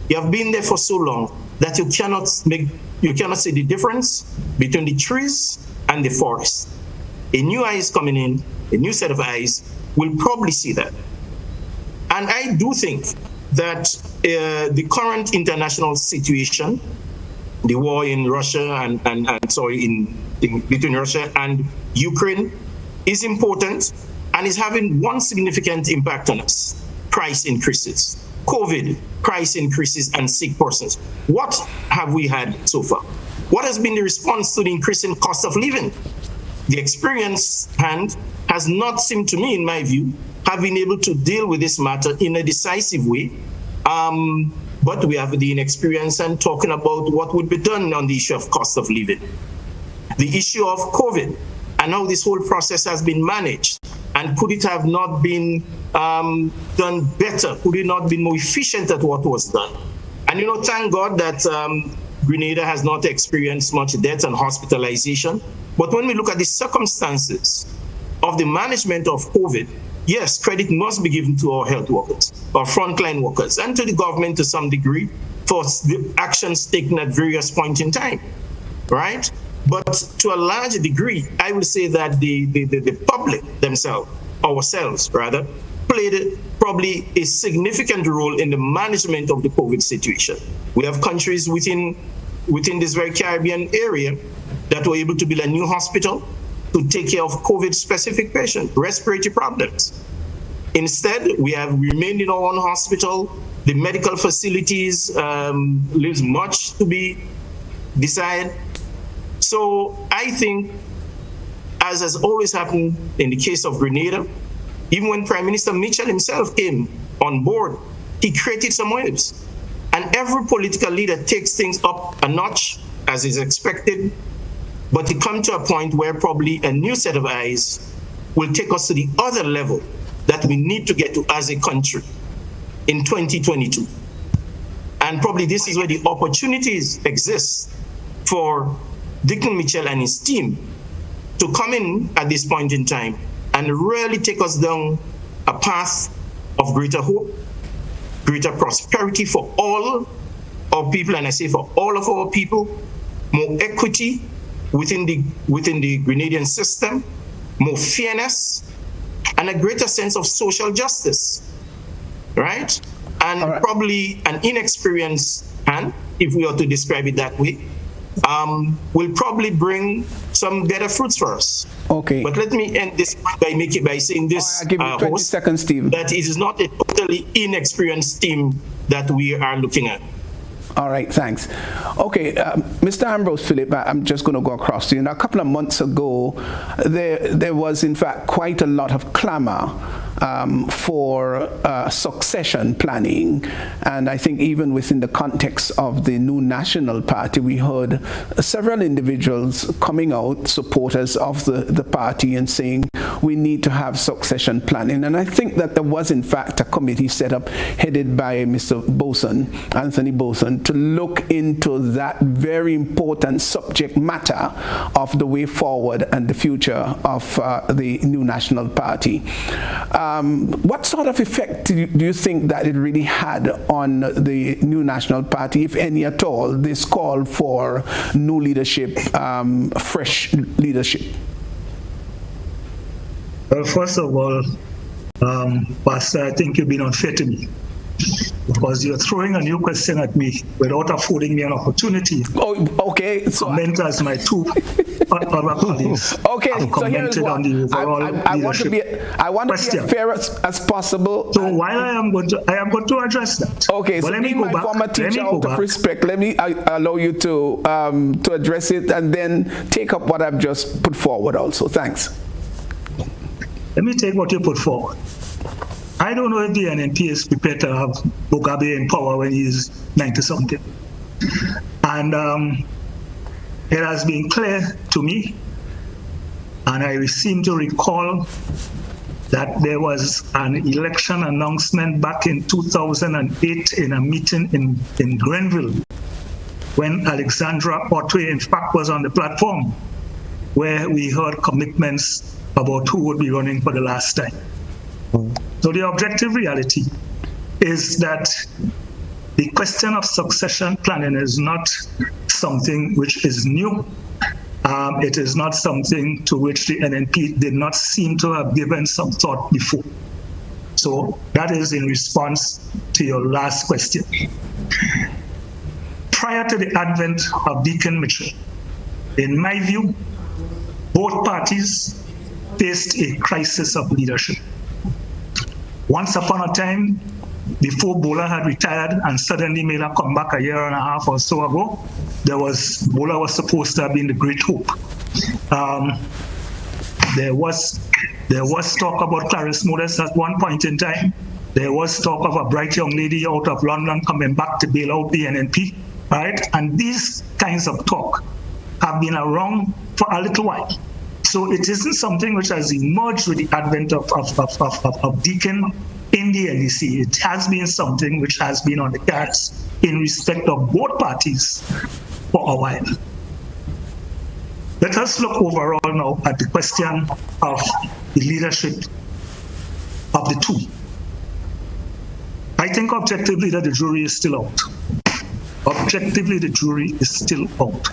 You have been there for so long that you cannot see the difference between the trees and the forest. A new eyes coming in, a new set of eyes will probably see that. And I do think that the current international situation, the war in Russia between Russia and Ukraine, is important and is having one significant impact on us: price increases. COVID, price increases and sick persons. What have we had so far? What has been the response to the increasing cost of living? The experienced hand has not seemed to me, in my view, have been able to deal with this matter in a decisive way. But we have the inexperienced and talking about what would be done on the issue of cost of living. The issue of COVID and how this whole process has been managed. And could it have not been done better? Could it not be more efficient at what was done? And thank God that Grenada has not experienced much death and hospitalization. But when we look at the circumstances of the management of COVID, yes, credit must be given to our health workers, our frontline workers, and to the government to some degree for the actions taken at various points in time, right? But to a large degree, I will say that the public themselves, ourselves rather, played probably a significant role in the management of the COVID situation. We have countries within this very Caribbean area that were able to build a new hospital to take care of COVID-specific patients, respiratory problems. Instead, we have remained in our own hospital. The medical facilities leaves much to be desired. So I think, as has always happened in the case of Grenada, even when Prime Minister Mitchell himself came on board, he created some waves. And every political leader takes things up a notch, as is expected, but to come to a point where probably a new set of eyes will take us to the other level that we need to get to as a country in 2022. And probably this is where the opportunities exist for Dickon Mitchell and his team to come in at this point in time and really take us down a path of greater hope, greater prosperity for all our people, and I say for all of our people, more equity within the Grenadian system, more fairness, and a greater sense of social justice, right? And probably an inexperienced hand, if we are to describe it that way, will probably bring some better fruits for us. Okay. But let me end this by saying this, I'll give you 20 seconds, Steve. that it is not a totally inexperienced team that we are looking at. All right, thanks. Okay, Mr. Ambrose, Phillip, I'm just going to go across to you. Now, a couple of months ago, there was, in fact, quite a lot of clamor for succession planning. And I think even within the context of the new National Party, we heard several individuals coming out, supporters of the party, and saying, we need to have succession planning. And I think that there was, in fact, a committee set up headed by Mr. Boson, Anthony Boson, to look into that very important subject matter of the way forward and the future of the new National Party. What sort of effect do you think that it really had on the new National Party, if any at all, this call for new leadership, fresh leadership? Well, first of all, Pastor, I think you've been unfair to me, because you're throwing a new question at me without affording me an opportunity. Oh, okay. So comment as my two other colleagues have commented on the overall leadership. I want to be as fair as possible. So while I am going to address that. Okay. But So let me go my back. former teacher, out of respect, let me allow you to address it and then take up what I've just put forward. Also, thanks. Let me take what you put forward. I don't know if the NNP is prepared to have Mugabe in power when he is 90-something. And it has been clear to me, and I seem to recall that there was an election announcement back in 2008 in a meeting in Grenville, when Alexandra Otway, in fact, was on the platform, where we heard commitments about who would be running for the last time. So the objective reality is that the question of succession planning is not something which is new. It is not something to which the NNP did not seem to have given some thought before. So that is in response to your last question. Prior to the advent of Deacon Mitchell, in my view, both parties faced a crisis of leadership. Once upon a time, before Bola had retired and suddenly made a comeback a year and a half or so ago, Bola was supposed to have been the great hope. There was talk about Clarice Modest at one point in time. There was talk of a bright young lady out of London coming back to bail out the NNP, right? And these kinds of talk have been around for a little while. So it isn't something which has emerged with the advent of Deacon in the NEC. It has been something which has been on the cards in respect of both parties for a while. Let us look overall now at the question of the leadership of the two. I think objectively that the jury is still out. Objectively, the jury is still out.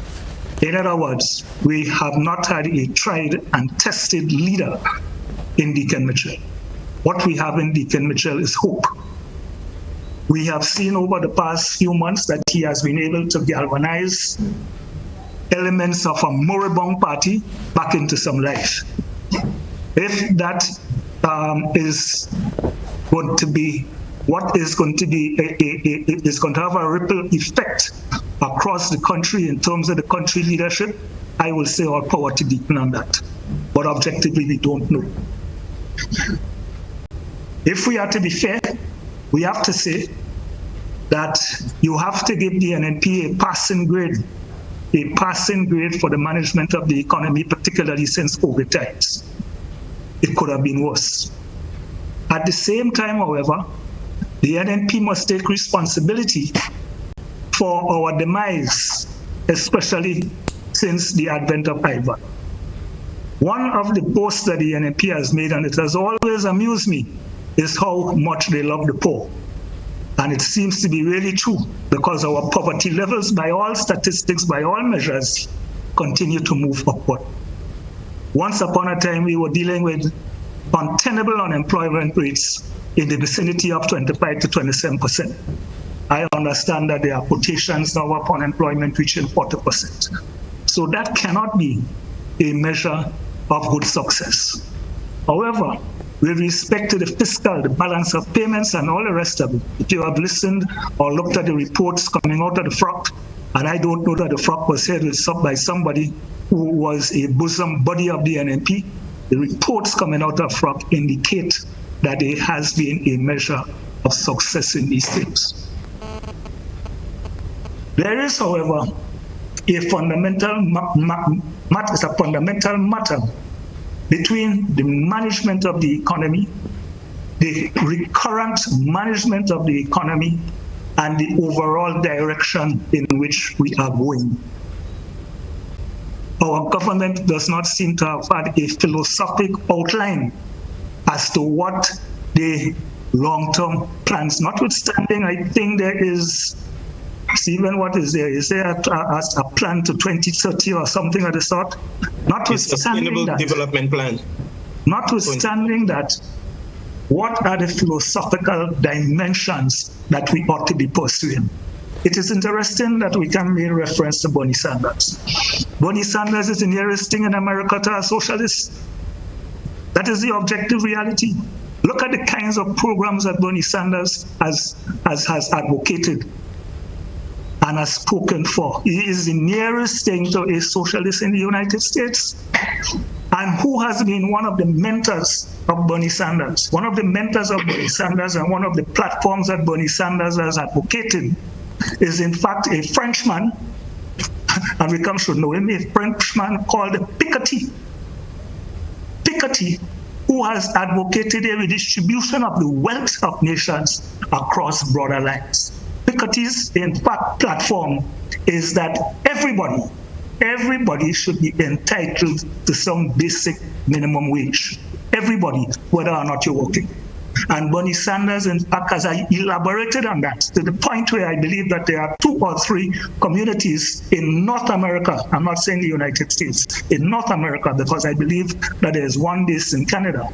In other words, we have not had a tried and tested leader in Deacon Mitchell. What we have in Deacon Mitchell is hope. We have seen over the past few months that he has been able to galvanize elements of a moribund party back into some life. If that is going to be what is going to be is going to have a ripple effect across the country in terms of the country leadership, I will say all power to Deacon on that. But objectively, we don't know. If we are to be fair, we have to say that you have to give the NNP a passing grade for the management of the economy, particularly since COVID times. It could have been worse. At the same time, however, the NNP must take responsibility for our demise, especially since the advent of Ivan. One of the boasts that the NNP has made, and it has always amused me, is how much they love the poor. And it seems to be really true, because our poverty levels, by all statistics, by all measures, continue to move upward. Once upon a time, we were dealing with untenable unemployment rates in the vicinity of 25 to 27%. I understand that there are quotations now of unemployment reaching 40%. So that cannot be a measure of good success. However, with respect to the fiscal, the balance of payments and all the rest of it, if you have listened or looked at the reports coming out of the FROC, and I don't know that the FROC was headed by somebody who was a bosom buddy of the NNP, the reports coming out of FROC indicate that there has been a measure of success in these things. There is, however, a fundamental matter between the management of the economy, the recurrent management of the economy, and the overall direction in which we are going. Our government does not seem to have had a philosophic outline as to what the long-term plans, notwithstanding, I think there is, Stephen, what is there? Is there a plan to 2030 or something of the sort? Sustainable Development Plan. Notwithstanding that, what are the philosophical dimensions that we ought to be pursuing? It is interesting that we can make reference to Bernie Sanders. Bernie Sanders is the nearest thing in America to a socialist. That is the objective reality. Look at the kinds of programs that Bernie Sanders has advocated and has spoken for. He is the nearest thing to a socialist in the United States. And who has been one of the mentors of Bernie Sanders? One of the mentors of Bernie Sanders and one of the platforms that Bernie Sanders has advocated is in fact a Frenchman, and Wickham should know him, a Frenchman called Piketty. Piketty, who has advocated a redistribution of the wealth of nations across broader lines. Piketty's, in fact, platform is that everybody should be entitled to some basic minimum wage. Everybody, whether or not you're working. And Bernie Sanders, in fact, has elaborated on that to the point where I believe that there are 2 or 3 communities in North America, I'm not saying the United States, in North America, because I believe that there is one based in Canada,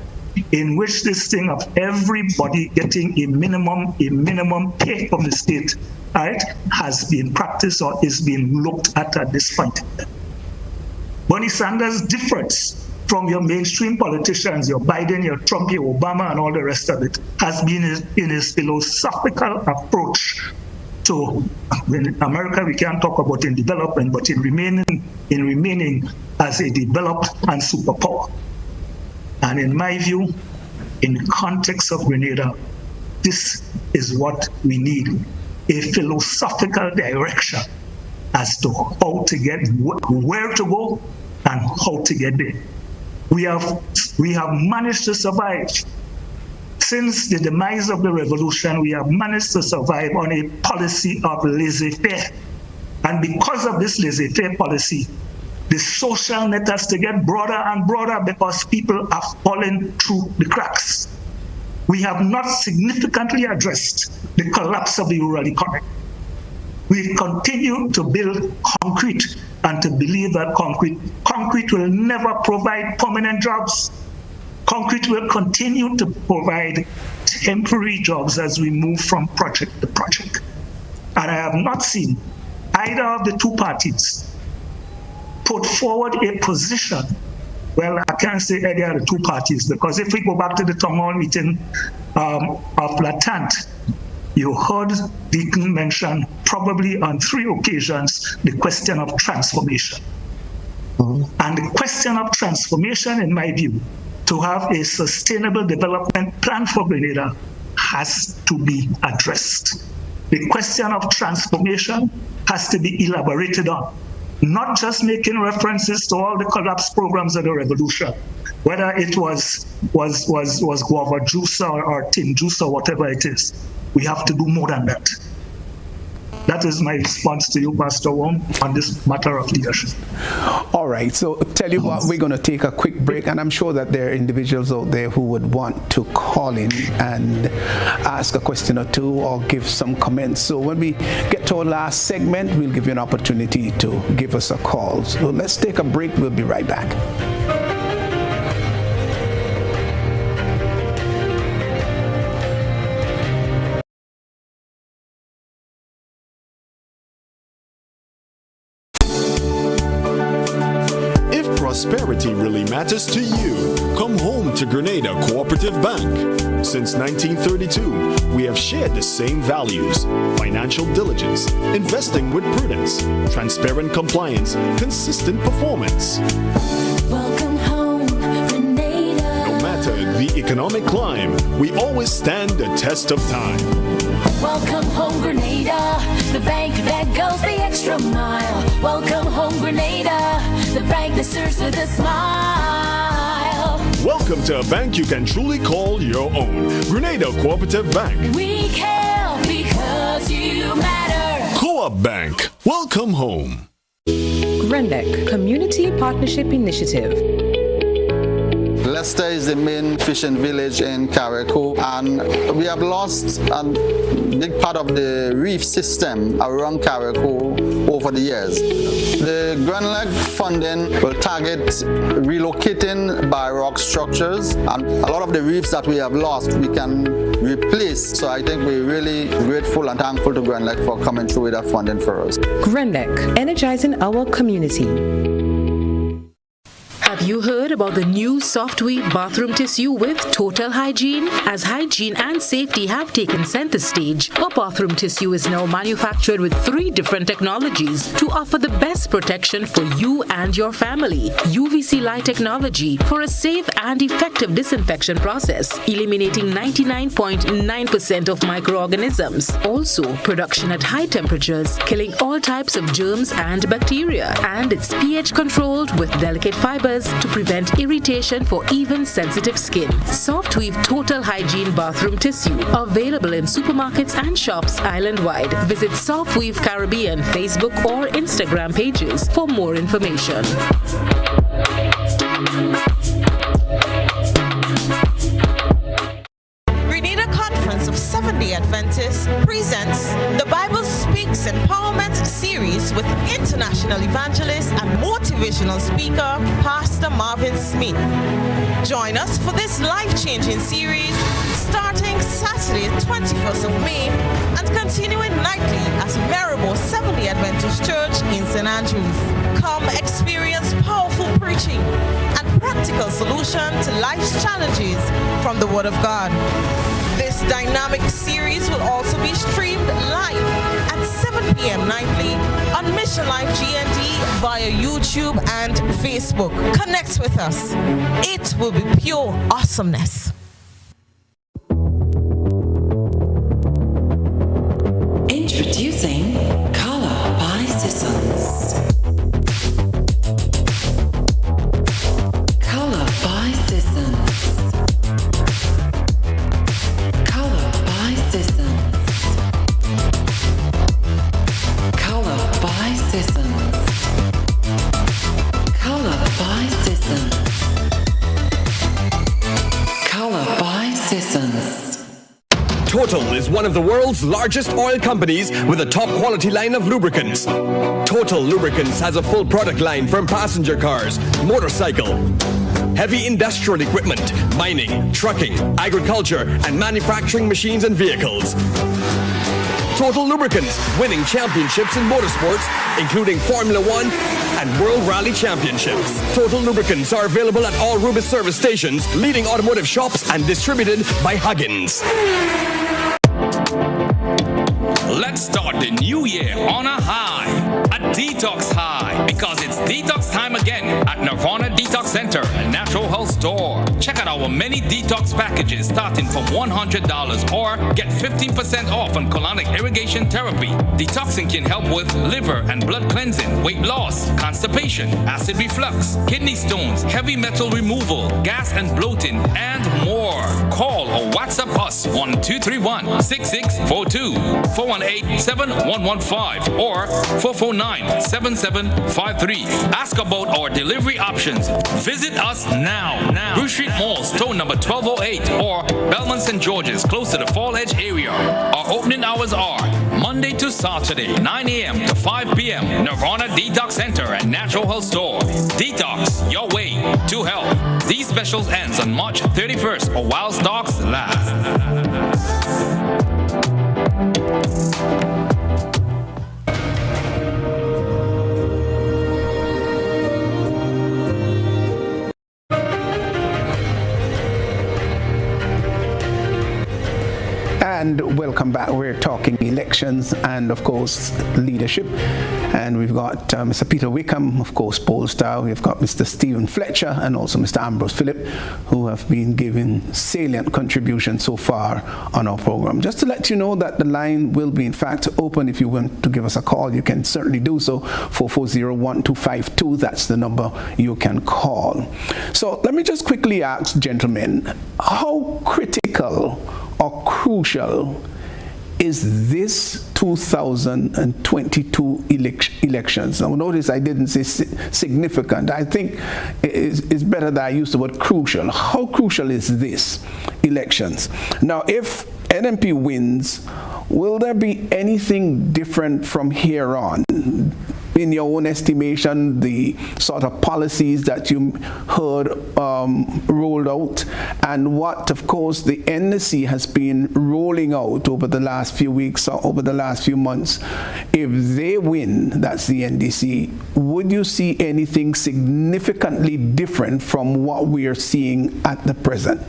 in which this thing of everybody getting a minimum pay from the state, right, has been practiced or is being looked at this point. Bernie Sanders differs from your mainstream politicians, your Biden, your Trump, your Obama, and all the rest of it, has been in his philosophical approach to, in America we can't talk about in development, but in remaining as a developed and superpower. And in my view, in the context of Grenada, this is what we need, a philosophical direction as to how to get, where to go and how to get there. We have managed to survive. Since the demise of the revolution, we have managed to survive on a policy of laissez-faire. And because of this laissez-faire policy, the social net has to get broader and broader because people are falling through the cracks. We have not significantly addressed the collapse of the rural economy. We continue to build concrete and to believe that concrete will never provide permanent jobs. Concrete will continue to provide temporary jobs as we move from project to project. And I have not seen either of the 2 parties put forward a position. Well, I can't say any of the 2 parties, because if we go back to the town hall meeting of Latant, you heard Deacon mention probably on 3 occasions the question of transformation. And the question of transformation, in my view, to have a sustainable development plan for Grenada has to be addressed. The question of transformation has to be elaborated on, not just making references to all the collapse programs of the revolution, whether it was guava juice or tin juice or whatever it is. We have to do more than that. That is my response to you, Pastor Worme, on this matter of leadership. All right, so tell you what, we're going to take a quick break, and I'm sure that there are individuals out there who would want to call in and ask a question or 2 or give some comments. So when we get to our last segment, we'll give you an opportunity to give us a call. So let's take a break. We'll be right back. Prosperity really matters to you. Come home to Grenada Cooperative Bank. Since 1932, we have shared the same values: financial diligence, investing with prudence, transparent compliance, consistent performance. Welcome home, Grenada. No matter the economic climb, we always stand the test of time. Welcome home, Grenada, the bank that goes the extra mile. Welcome home, Grenada, the bank that serves with a smile. Welcome to a bank you can truly call your own. Grenada Cooperative Bank. We care because you matter. Co-op Bank. Welcome home. GRENDEC Community Partnership Initiative. Leicester is the main fishing village in Carriacou, and we have lost a big part of the reef system around Carriacou over the years. The GRENDEC funding will target relocating by rock structures, and a lot of the reefs that we have lost we can replace. So I think we're really grateful and thankful to GRENDEC for coming through with that funding for us. GRENDEC, energizing our community. Have you heard about the new soft weave bathroom tissue with total hygiene? As hygiene and safety have taken center stage, our bathroom tissue is now manufactured with 3 different technologies to offer the best protection for you and your family. UVC light technology for a safe and effective disinfection process, eliminating 99.9% of microorganisms. Also, production at high temperatures, killing all types of germs and bacteria. And it's pH controlled with delicate fibers to prevent irritation for even sensitive skin. Soft Weave Total Hygiene Bathroom Tissue, available in supermarkets and shops island-wide. Visit Soft Weave Caribbean Facebook or Instagram pages for more information. Grenada Conference of Seventh-day Adventists presents the Bible Speaks Empowerment series with international evangelist and motivational speaker, Pastor Marvin Smith. Join us for this life-changing series starting Saturday, 21st of May and continuing nightly at Maribor Seventh-day Adventist Church in St. Andrews. Come experience powerful preaching and practical solution to life's challenges from the Word of God. This dynamic series will also be streamed live at 7 p.m. nightly on Mission Life GND via YouTube and Facebook. Connect with us. It will be pure awesomeness. Introducing Color by Sissons. Color by Sissons. Color by Sissons. Color by Sissons. Color by Sissons. Color by Sissons. Total is one of the world's largest oil companies with a top quality line of lubricants. Total Lubricants has a full product line from passenger cars, motorcycle, heavy industrial equipment, mining, trucking, agriculture, and manufacturing machines and vehicles. Total Lubricants winning championships in motorsports, including Formula One and World Rally Championships. Total Lubricants are available at all Rubis service stations, leading automotive shops, and distributed by Huggins. Let's start the new year on a high, a detox high, because it's detox time again at Nirvana Detox Center and Natural Health Store. Check out our many detox packages starting from $100 or get 15% off on colonic irrigation therapy. Detoxing can help with liver and blood cleansing, weight loss, constipation, acid reflux, kidney stones, heavy metal removal, gas and bloating, and more. Call or WhatsApp us on 231-6642, 418-7115, or 449-7753. Ask about our delivery options. Visit us now. Bruce Street Mall, store number 1208, or Belmont St. George's, close to the Fall Edge area. Our opening hours are Monday to Saturday, 9 a.m. to 5 p.m. Nirvana Detox Center and Natural Health Store. Detox, your way to health. These specials ends on March 31st or while stocks last. And welcome back. We're talking elections and, of course, leadership. And we've got Mr. Peter Wickham, of course, pollstar. We've got Mr. Stephen Fletcher and also Mr. Ambrose Phillip, who have been giving salient contributions so far on our program. Just to let you know that the line will be, in fact, open. If you want to give us a call, you can certainly do so. 440-1252, that's the number you can call. So let me just quickly ask, gentlemen, how critical or crucial is this 2022 elections? Now notice I didn't say significant. I think it's better that I use the word crucial. How crucial is this elections? Now if NMP wins, will there be anything different from here on? In your own estimation, the sort of policies that you heard rolled out, and what, of course, the NDC has been rolling out over the last few weeks or over the last few months. If they win, that's the NDC, would you see anything significantly different from what we are seeing at the present?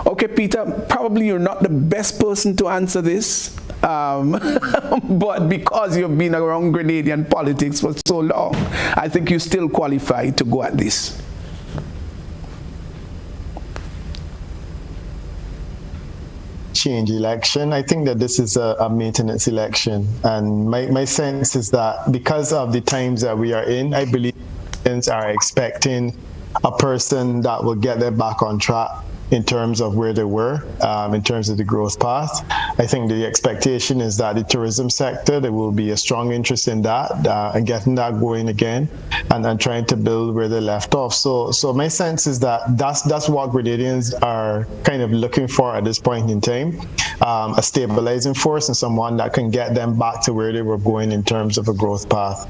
Okay, Peter, probably you're not the best person to answer this. But because you've been around Grenadian politics for so long, I think you still qualify to go at this. Change election. I think that this is a maintenance election. And my sense is that because of the times that we are in, I believe Canadians are expecting a person that will get them back on track in terms of where they were, in terms of the growth path. I think the expectation is that the tourism sector, there will be a strong interest in that and getting that going again and trying to build where they left off. So my sense is that that's what Grenadians are kind of looking for at this point in time, a stabilizing force and someone that can get them back to where they were going in terms of a growth path.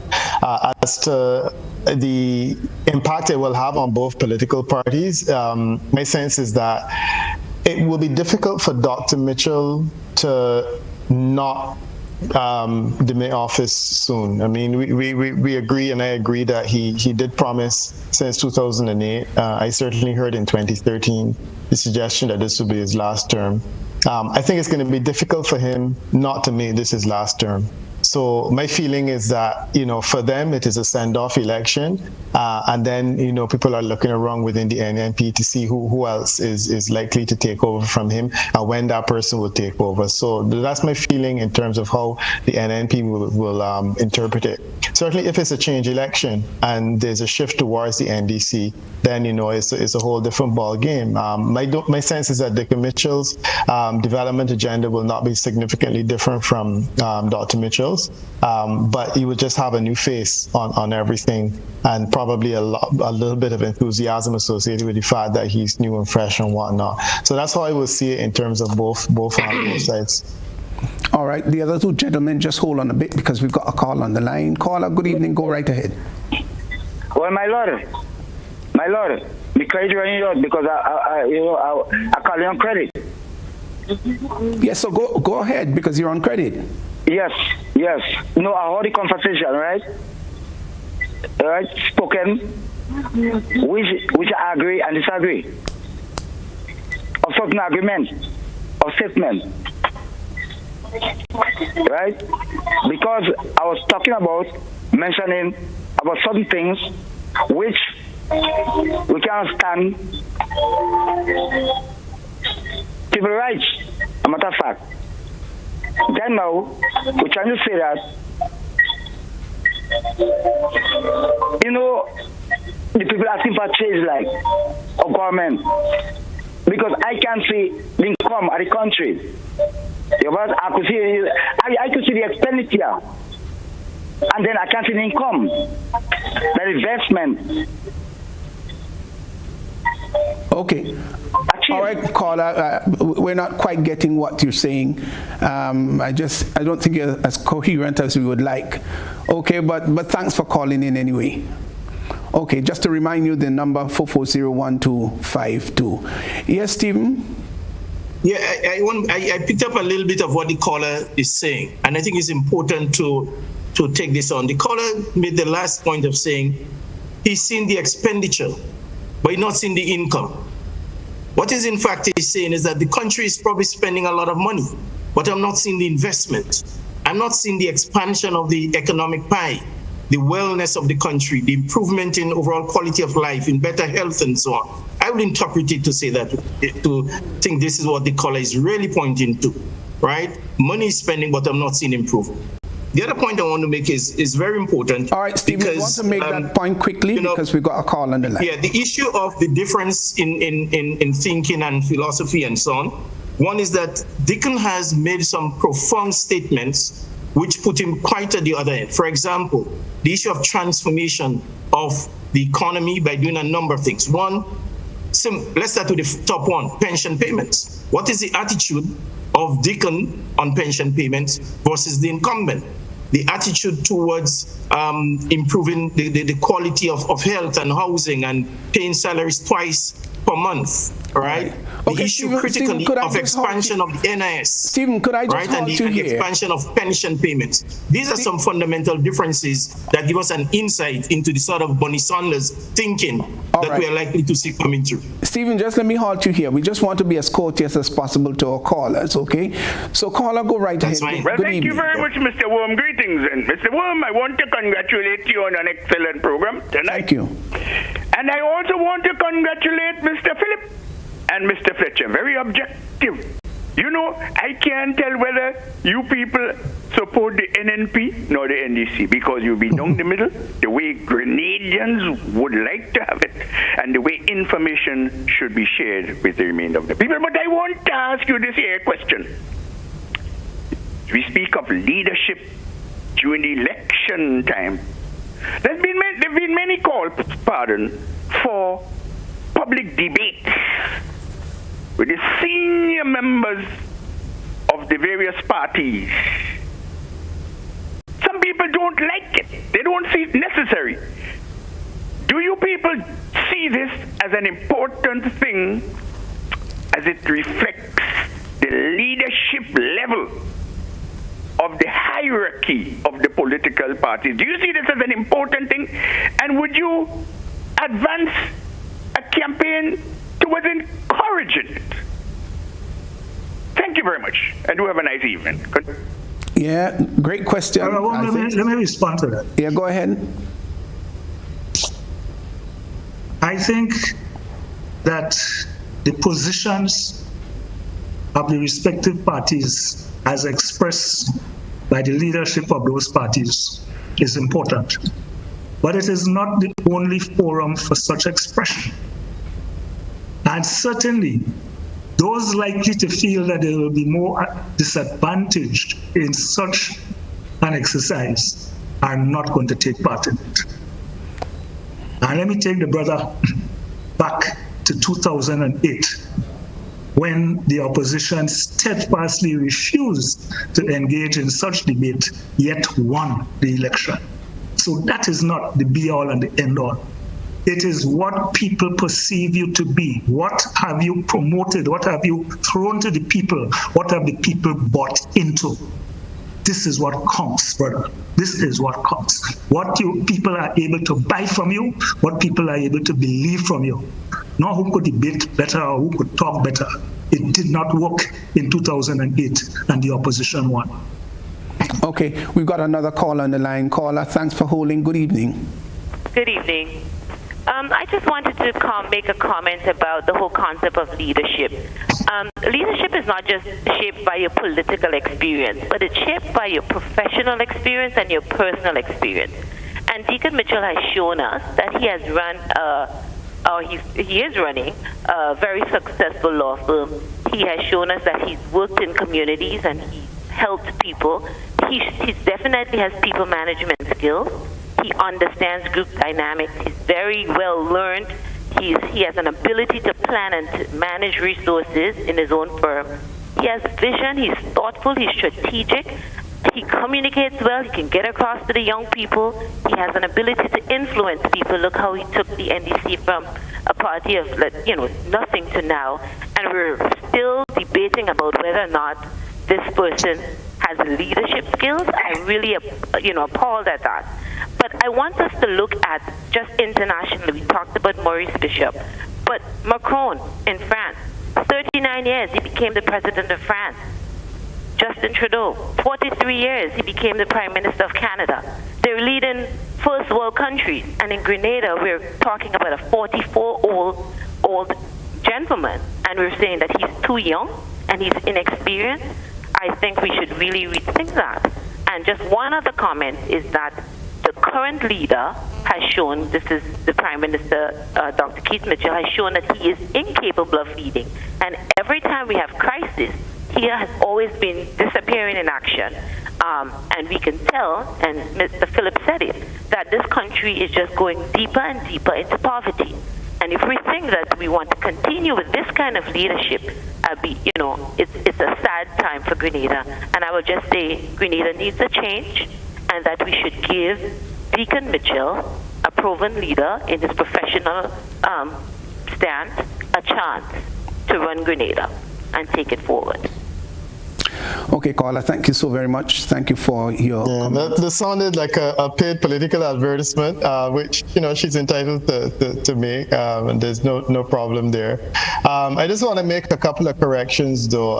As to the impact it will have on both political parties, my sense is that it will be difficult for Dr. Mitchell to not demit office soon. I mean, we agree, and I agree that he did promise since 2008. I certainly heard in 2013 the suggestion that this would be his last term. I think it's going to be difficult for him not to make this his last term. So my feeling is that, for them, it is a send-off election. And then, people are looking around within the NNP to see who else is likely to take over from him and when that person will take over. So that's my feeling in terms of how the NNP will interpret it. Certainly, if it's a change election and there's a shift towards the NDC, then, it's a whole different ball game. My sense is that Dr. Mitchell's development agenda will not be significantly different from Dr. Mitchell's. But he would just have a new face on everything, and probably a little bit of enthusiasm associated with the fact that he's new and fresh and whatnot. So that's how I will see it in terms of both sides. All right, the other two gentlemen, just hold on a bit because we've got a call on the line. Caller, good evening, go right ahead. Well, my lord, the credit you because I call you on credit. Yes, so go ahead because you're on credit. Yes. No, I heard the conversation, right? Spoken, which I agree and disagree. Of certain agreement, or statement. Right? Because I was talking about mentioning about certain things which we can't stand civil rights, a matter of fact. Then now, we're trying to say that, the people asking for change like of government, because I can't see the income of the country. I could see the expenditure, and then I can't see the income, the investment. Okay. All right, caller, we're not quite getting what you're saying. I don't think you're as coherent as we would like. Okay, but thanks for calling in anyway. Okay, just to remind you, the number 440-1252. Yes, Stephen? Yeah, I picked up a little bit of what the caller is saying, and I think it's important to take this on. The caller made the last point of saying he's seen the expenditure, but he's not seen the income. What is in fact he's saying is that the country is probably spending a lot of money, but I'm not seeing the investment. I'm not seeing the expansion of the economic pie, the wellness of the country, the improvement in overall quality of life, in better health and so on. I would interpret it to say that, to think this is what the caller is really pointing to, right? Money is spending, but I'm not seeing improvement. The other point I want to make is very important. All right, Steve, I want to make that point quickly because we got a call on the line. Yeah, the issue of the difference in thinking and philosophy and so on. One is that Deacon has made some profound statements which put him quite at the other end. For example, the issue of transformation of the economy by doing a number of things. One, let's start with the top one, pension payments. What is the attitude of Deacon on pension payments versus the incumbent? The attitude towards improving the quality of health and housing and paying salaries twice per month, right? The issue critically of expansion of the NIS. Stephen, could I just right? And the expansion of pension payments. These are some fundamental differences that give us an insight into the sort of Bernie Sanders thinking that we are likely to see coming through. Stephen, just let me halt you here. We just want to be as courteous as possible to our callers, okay? So caller, go right ahead. Well, thank you very much, Mr. Worme. Greetings. And Mr. Worme, I want to congratulate you on an excellent program tonight. Thank you. And I also want to congratulate Mr. Phillip and Mr. Fletcher. Very objective. You know, I can't tell whether you people support the NNP nor the NDC because you'll be down the middle, the way Grenadians would like to have it, and the way information should be shared with the remainder of the people. But I want to ask you this here question. We speak of leadership during the election time. There have been many calls, for public debates with the senior members of the various parties. Some people don't like it. They don't see it necessary. Do you people see this as an important thing as it reflects the leadership level of the hierarchy of the political parties? Do you see this as an important thing? And would you advance a campaign towards encouraging it? Thank you very much, and do have a nice evening. Good. Yeah, great question. Let me respond to that. Yeah, go ahead. I think that the positions of the respective parties as expressed by the leadership of those parties is important. But it is not the only forum for such expression. And certainly, those likely to feel that they will be more disadvantaged in such an exercise are not going to take part in it. And let me take the brother back to 2008, when the opposition steadfastly refused to engage in such debate, yet won the election. So that is not the be-all and the end-all. It is what people perceive you to be. What have you promoted? What have you thrown to the people? What have the people bought into? This is what counts, brother. This is what counts. What you people are able to buy from you, what people are able to believe from you. Not who could debate better or who could talk better. It did not work in 2008, and the opposition won. Okay, we've got another caller on the line. Caller, thanks for holding. Good evening. Good evening. I just wanted to make a comment about the whole concept of leadership. Leadership is not just shaped by your political experience, but it's shaped by your professional experience and your personal experience. And Deacon Mitchell has shown us that he has run, he is running a very successful law firm. He has shown us that he's worked in communities and he's helped people. He definitely has people management skills. He understands group dynamics. He's very well learned. He has an ability to plan and to manage resources in his own firm. He has vision. He's thoughtful. He's strategic. He communicates well. He can get across to the young people. He has an ability to influence people. Look how he took the NDC from a party of nothing to now. And we're still debating about whether or not this person has leadership skills. I'm really appalled at that. But I want us to look at just internationally. We talked about Maurice Bishop. But Macron in France, 39 years, he became the president of France. Justin Trudeau, 43 years, he became the Prime Minister of Canada. They're leading first world countries, and in Grenada, we're talking about a 44-old gentleman, and we're saying that he's too young and he's inexperienced. I think we should really rethink that. And just one other comment is that the current leader has shown, this is the Prime Minister, Dr. Keith Mitchell, has shown that he is incapable of leading. And every time we have crisis, he has always been disappearing in action. And we can tell, and Mr. Phillip said it, that this country is just going deeper and deeper into poverty. And if we think that we want to continue with this kind of leadership, it's a sad time for Grenada. And I would just say Grenada needs a change, and that we should give Deacon Mitchell, a proven leader in his professional stance, a chance to run Grenada and take it forward. Okay, Carla, thank you so very much. Thank you for your that sounded like a paid political advertisement, which she's entitled to make, and there's no problem there. I just want to make a couple of corrections, though.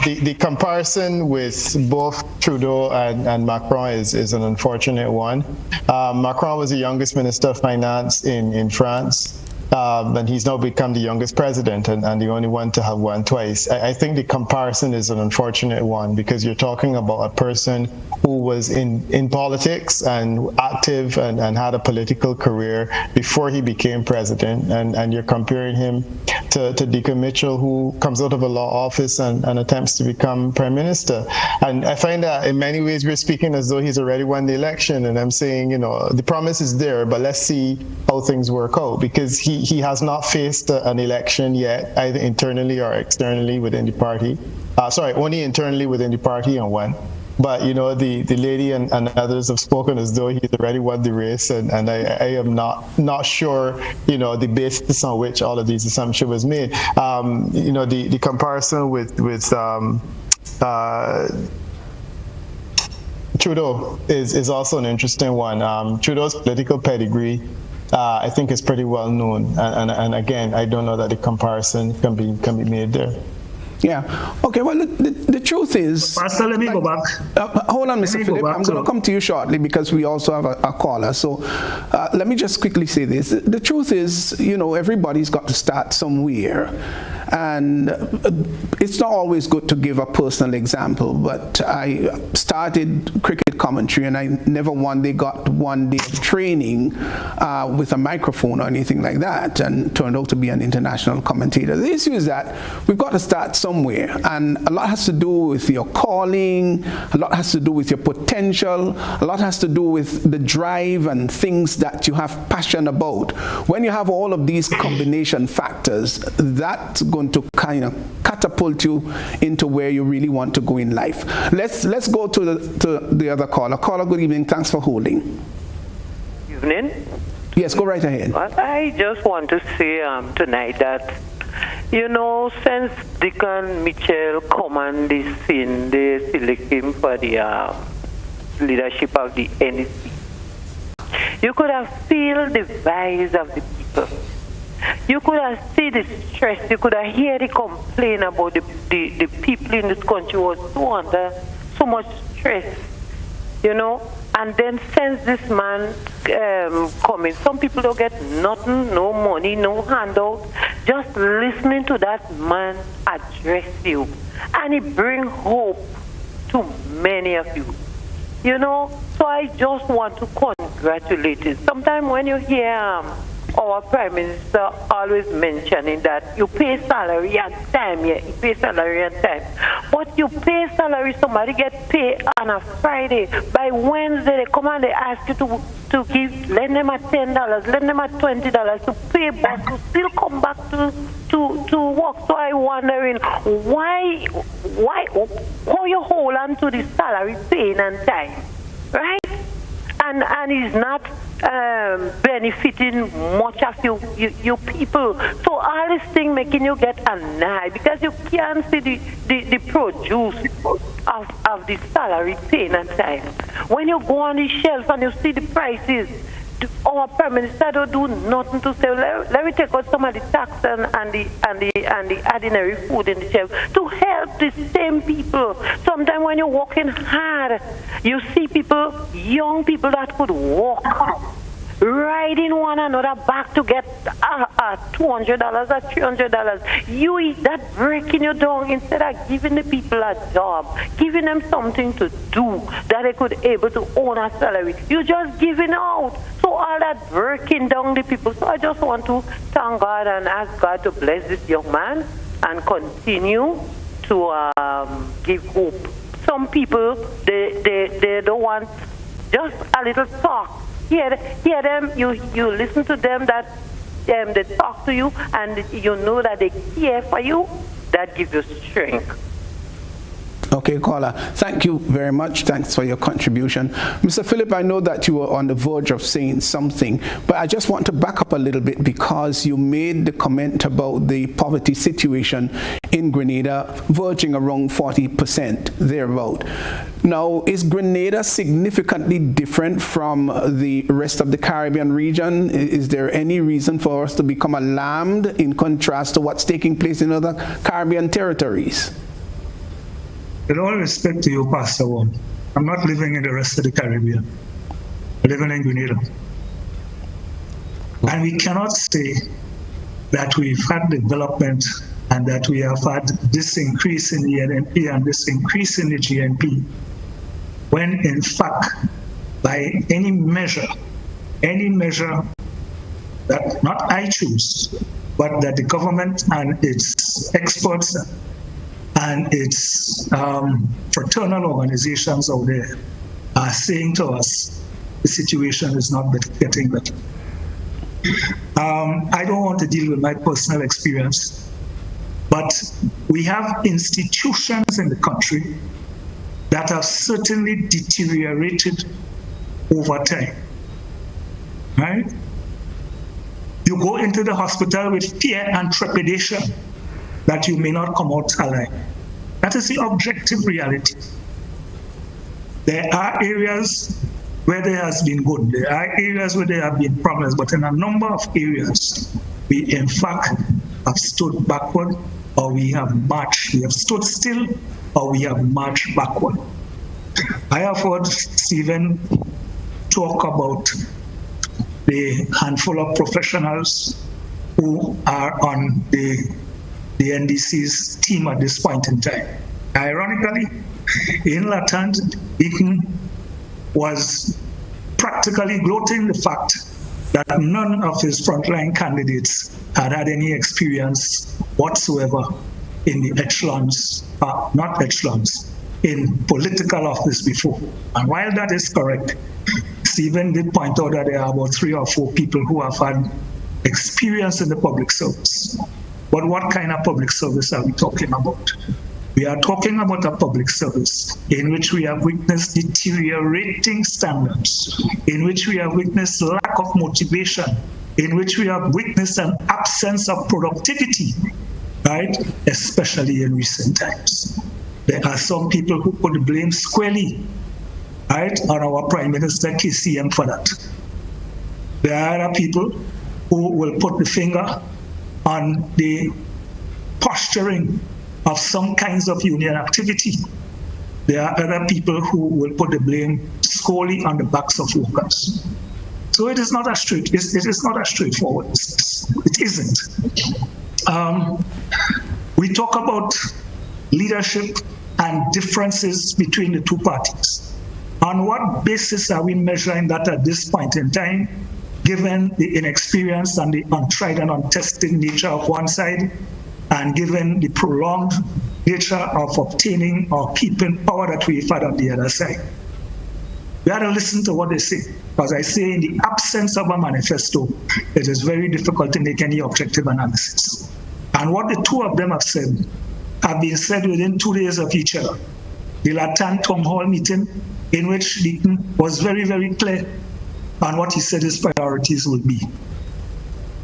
The comparison with both Trudeau and Macron is an unfortunate one. Macron was the youngest Minister of Finance in France. And he's now become the youngest president and the only one to have won twice. I think the comparison is an unfortunate one, because you're talking about a person who was in politics and active and had a political career before he became president, and you're comparing him to Deacon Mitchell, who comes out of a law office and attempts to become prime minister. And I find that in many ways we're speaking as though he's already won the election, and I'm saying, the promise is there, but let's see how things work out, because he has not faced an election yet, either internally or externally within the party. Only internally within the party and won. But, the lady and others have spoken as though he's already won the race, and I am not sure, the basis on which all of these assumptions was made. The comparison with Trudeau is also an interesting one. Trudeau's political pedigree, I think, is pretty well known, and again, I don't know that the comparison can be made there. Yeah. Okay. Well, the truth is. Pastor, let me go back. Hold on, Mr. Phillip. I'm going to come to you shortly, because we also have a caller. So let me just quickly say this. The truth is, everybody's got to start somewhere. And it's not always good to give a personal example, but I started cricket commentary, and I never got 1 day of training with a microphone or anything like that, and turned out to be an international commentator. The issue is that we've got to start somewhere, and a lot has to do with your calling, a lot has to do with your potential, a lot has to do with the drive and things that you have passion about. When you have all of these combination factors, that's going to kind of catapult you into where you really want to go in life. Let's go to the other caller. Caller, good evening. Thanks for holding. Evening. Yes, go right ahead. I just want to say tonight that, since Deacon Mitchell come on the scene, they select him for the leadership of the NDC. You could have feel the vibes of the people. You could have seen the stress. You could have heard the complaint about the people in this country was so under so much stress, And then since this man coming, some people don't get nothing, no money, no handout. Just listening to that man address you, and it bring hope to many of you. So I just want to congratulate you. Sometimes when you hear our Prime Minister always mentioning that you pay salary on time, you pay salary on time. But you pay salary, somebody get paid on a Friday. By Wednesday, they come and they ask you to lend them at $10, lend them at $20 to pay back, to still come back to work. So I'm wondering why, how you hold on to the salary paying on time, right? And it's not benefiting much of you people. So all this thing making you get annoyed, because you can't see the produce of the salary paying at time. When you go on the shelf and you see the prices, our Prime Minister don't do nothing to say, let me take out some of the tax and the ordinary food in the shelf to help the same people. Sometimes when you're working hard, you see people, young people that could walk, riding one another back to get $200 or $300. You eat that breaking you down instead of giving the people a job, giving them something to do that they could able to own a salary. You just giving out. So all that breaking down the people. So I just want to thank God and ask God to bless this young man and continue to give hope. Some people they don't want just a little talk. Hear them, you listen to them, that they talk to you, and you know that they care for you. That gives you strength. Okay, caller, thank you very much. Thanks for your contribution. Mr. Phillip, I know that you were on the verge of saying something, but I just want to back up a little bit because you made the comment about the poverty situation in Grenada verging around 40% thereabout. Now, is Grenada significantly different from the rest of the Caribbean region? Is there any reason for us to become alarmed in contrast to what's taking place in other Caribbean territories? With all respect to you, Pastor Worme, I'm not living in the rest of the Caribbean. I'm living in Grenada. And we cannot say that we've had development and that we have had this increase in the NNP and this increase in the GNP, when in fact, by any measure that not I choose, but that the government and its experts and its fraternal organizations out there are saying to us, the situation is not getting better. I don't want to deal with my personal experience, but we have institutions in the country that have certainly deteriorated over time, right? You go into the hospital with fear and trepidation that you may not come out alive. That is the objective reality. There are areas where there has been good. There are areas where there have been problems, but in a number of areas, we in fact have stood backward, or we have marched. We have stood still, or we have marched backward. I have heard Stephen talk about the handful of professionals who are on the NDC's team at this point in time. Ironically, in Latant, Wickham was practically gloating the fact that none of his frontline candidates had any experience whatsoever in the echelons, in political office before. And while that is correct, Stephen did point out that there are about 3 or 4 people who have had experience in the public service. But what kind of public service are we talking about? We are talking about a public service in which we have witnessed deteriorating standards, in which we have witnessed lack of motivation, in which we have witnessed an absence of productivity, right? Especially in recent times. There are some people who put blame squarely, right, on our Prime Minister KCM for that. There are other people who will put the finger on the posturing of some kinds of union activity. There are other people who will put the blame solely on the backs of workers. So it is not a straightforward business. It isn't. We talk about leadership and differences between the two parties. On what basis are we measuring that at this point in time, given the inexperience and the untried and untested nature of one side, and given the prolonged nature of obtaining or keeping power that we've had on the other side? We have to listen to what they say. As I say, in the absence of a manifesto, it is very difficult to make any objective analysis. And what the two of them have said have been said within 2 days of each other. The Latant Town Hall meeting, in which Deaton was very, very clear on what he said his priorities would be.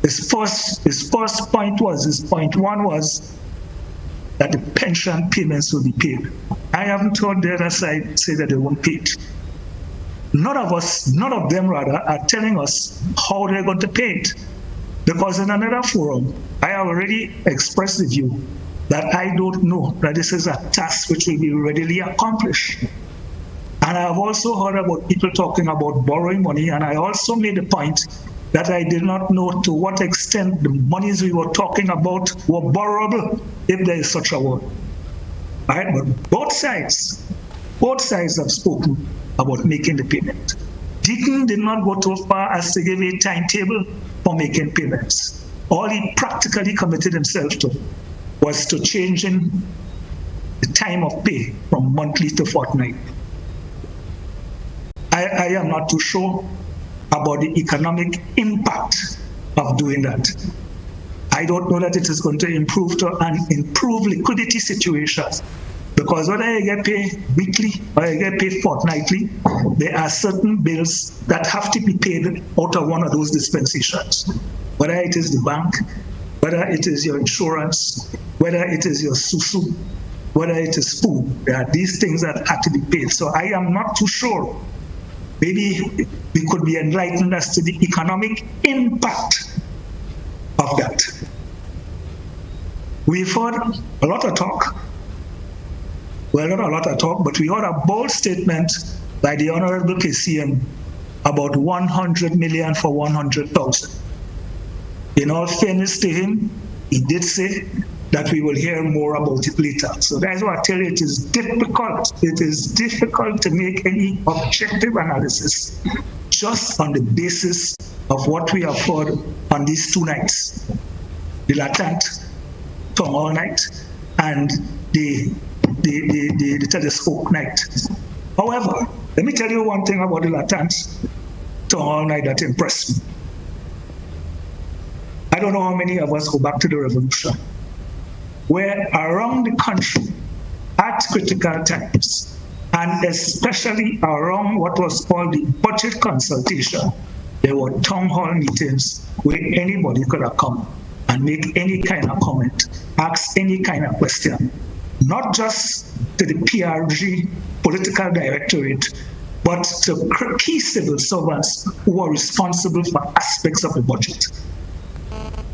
His first point one was that the pension payments will be paid. I haven't heard the other side say that they won't pay it. none of them rather, are telling us how they're going to pay it. Because in another forum, I have already expressed the view that I don't know that this is a task which will be readily accomplished. And I have also heard about people talking about borrowing money, and I also made the point that I did not know to what extent the monies we were talking about were borrowable, if there is such a word. Right? But both sides have spoken about making the payment. Deaton did not go too far as to give a timetable for making payments. All he practically committed himself to was to changing the time of pay from monthly to fortnightly. I am not too sure about the economic impact of doing that. I don't know that it is going to improve liquidity situations, because whether I get paid weekly or I get paid fortnightly, there are certain bills that have to be paid out of one of those dispensations. Whether it is the bank, whether it is your insurance, whether it is your susu, whether it is food, there are these things that have to be paid. So I am not too sure. Maybe we could be enlightened as to the economic impact of that. We've heard a lot of talk. Well, not a lot of talk, but we heard a bold statement by the Honorable KCM about 100 million for 100,000. In all fairness to him, he did say that we will hear more about it later. So that's why I tell you, it is difficult. It is difficult to make any objective analysis just on the basis of what we have heard on these 2 nights, the latent Tom Hall night and the telescope night. However, let me tell you one thing about the latent Tom Hall night that impressed me. I don't know how many of us go back to the revolution, where around the country at critical times, and especially around what was called the budget consultation, there were town hall meetings where anybody could have come and make any kind of comment, ask any kind of question, not just to the PRG political directorate, but to key civil servants who are responsible for aspects of the budget.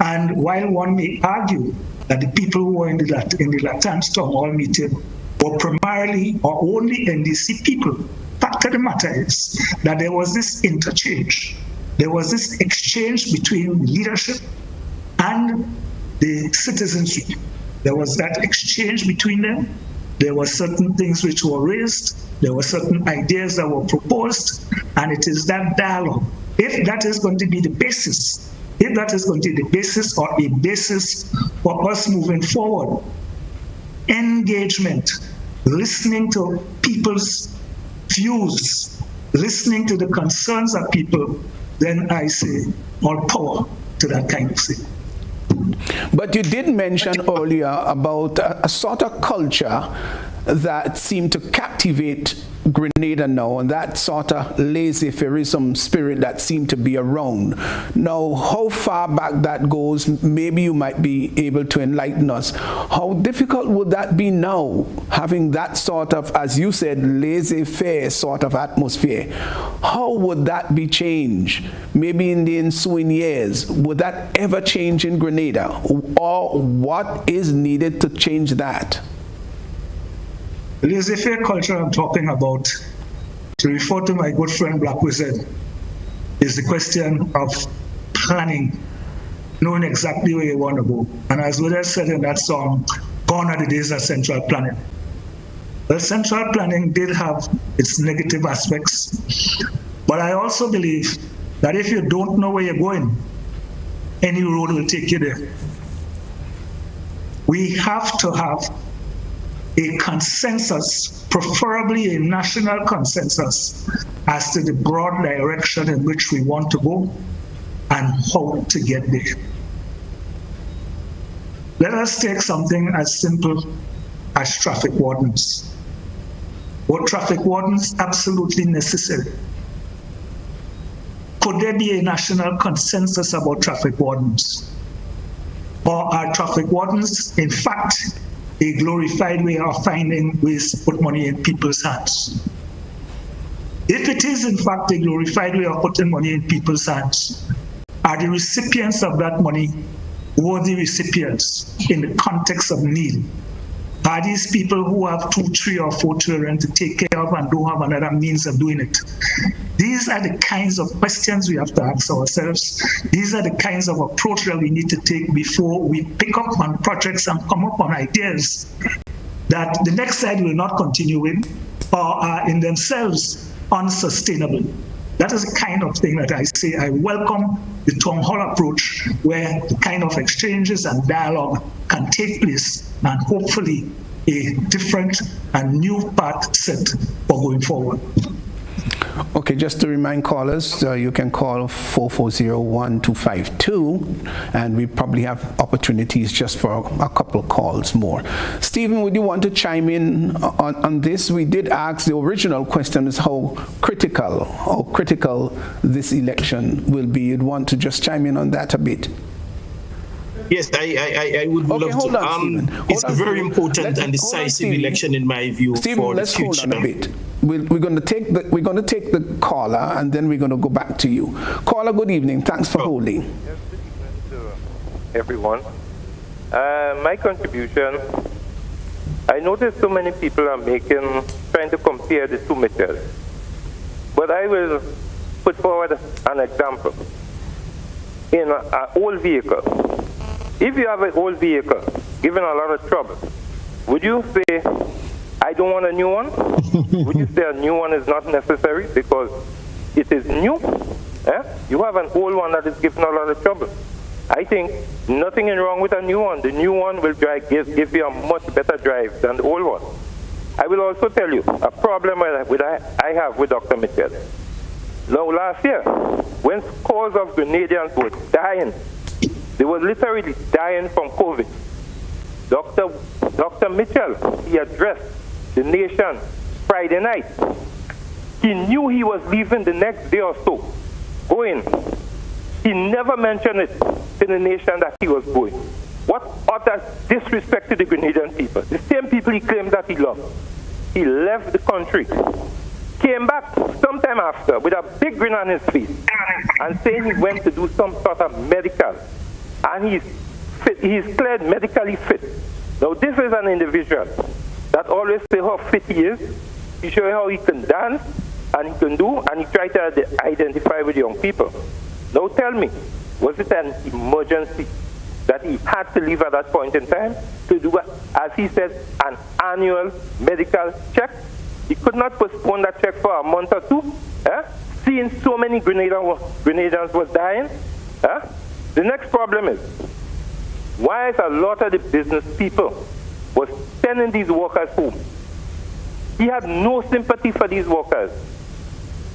And while one may argue that the people who were in the latent town hall meeting were primarily or only NDC people, fact of the matter is that there was this interchange. There was this exchange between leadership and the citizenry. There was that exchange between them. There were certain things which were raised. There were certain ideas that were proposed. And it is that dialogue. If that is going to be the basis, if that is going to be the basis or a basis for us moving forward, engagement, listening to people's views, listening to the concerns of people, then I say all power to that kind of thing. But you did mention earlier about a sort of culture that seemed to captivate Grenada now, and that sort of laissez-fairism spirit that seemed to be around. Now, how far back that goes, maybe you might be able to enlighten us. How difficult would that be now, having that sort of, as you said, laissez-faire sort of atmosphere? How would that be changed? Maybe in the ensuing years, would that ever change in Grenada? Or what is needed to change that? The laissez-faire culture I'm talking about, to refer to my good friend Black Wizard, is the question of planning, knowing exactly where you want to go. And as Wizard said in that song, gone are the days of central planning. Well, central planning did have its negative aspects, but I also believe that if you don't know where you're going, any road will take you there. We have to have a consensus, preferably a national consensus, as to the broad direction in which we want to go and how to get there. Let us take something as simple as traffic wardens. Were traffic wardens absolutely necessary? Could there be a national consensus about traffic wardens? Or are traffic wardens, in fact, a glorified way of finding ways to put money in people's hands? If it is in fact a glorified way of putting money in people's hands, are the recipients of that money worthy recipients in the context of need? Are these people who have 2, 3, or 4 children to take care of and don't have another means of doing it? These are the kinds of questions we have to ask ourselves. These are the kinds of approach that we need to take before we pick up on projects and come up on ideas that the next side will not continue with or are in themselves unsustainable. That is the kind of thing that I say I welcome the town hall approach, where the kind of exchanges and dialogue can take place and hopefully a different and new path set for going forward. Okay, just to remind callers, you can call 440-1252, and we probably have opportunities just for a couple of calls more. Stephen, would you want to chime in on this? We did ask, the original question is how critical this election will be. You'd want to just chime in on that a bit? Yes, I would love to. It's a very important and decisive election in my view for the future. Let's hold on a bit. We're going to take the caller, and then we're going to go back to you. Caller, good evening. Thanks for holding. Yes, good evening to everyone. My contribution, I noticed so many people are trying to compare the two Mitchells. But I will put forward an example. In an old vehicle, if you have an old vehicle given a lot of trouble, would you say, I don't want a new one? Would you say a new one is not necessary because it is new? You have an old one that is giving a lot of trouble. I think nothing is wrong with a new one. The new one will give you a much better drive than the old one. I will also tell you a problem I have with Dr. Mitchell. Now, last year, when scores of Grenadians were dying, they were literally dying from COVID. Dr. Mitchell, he addressed the nation Friday night. He knew he was leaving the next day or so, going. He never mentioned it to the nation that he was going. What utter disrespect to the Grenadian people, the same people he claimed that he loved. He left the country, came back sometime after with a big grin on his face and saying he went to do some sort of medical. And he's cleared medically fit. Now this is an individual that always say how fit he is. He show how he can dance and he can do, and he try to identify with young people. Now tell me, was it an emergency that he had to leave at that point in time to do, as he said, an annual medical check? He could not postpone that check for a month or two, seeing so many Grenadians was dying. The next problem is, why is a lot of the business people was sending these workers home? He had no sympathy for these workers.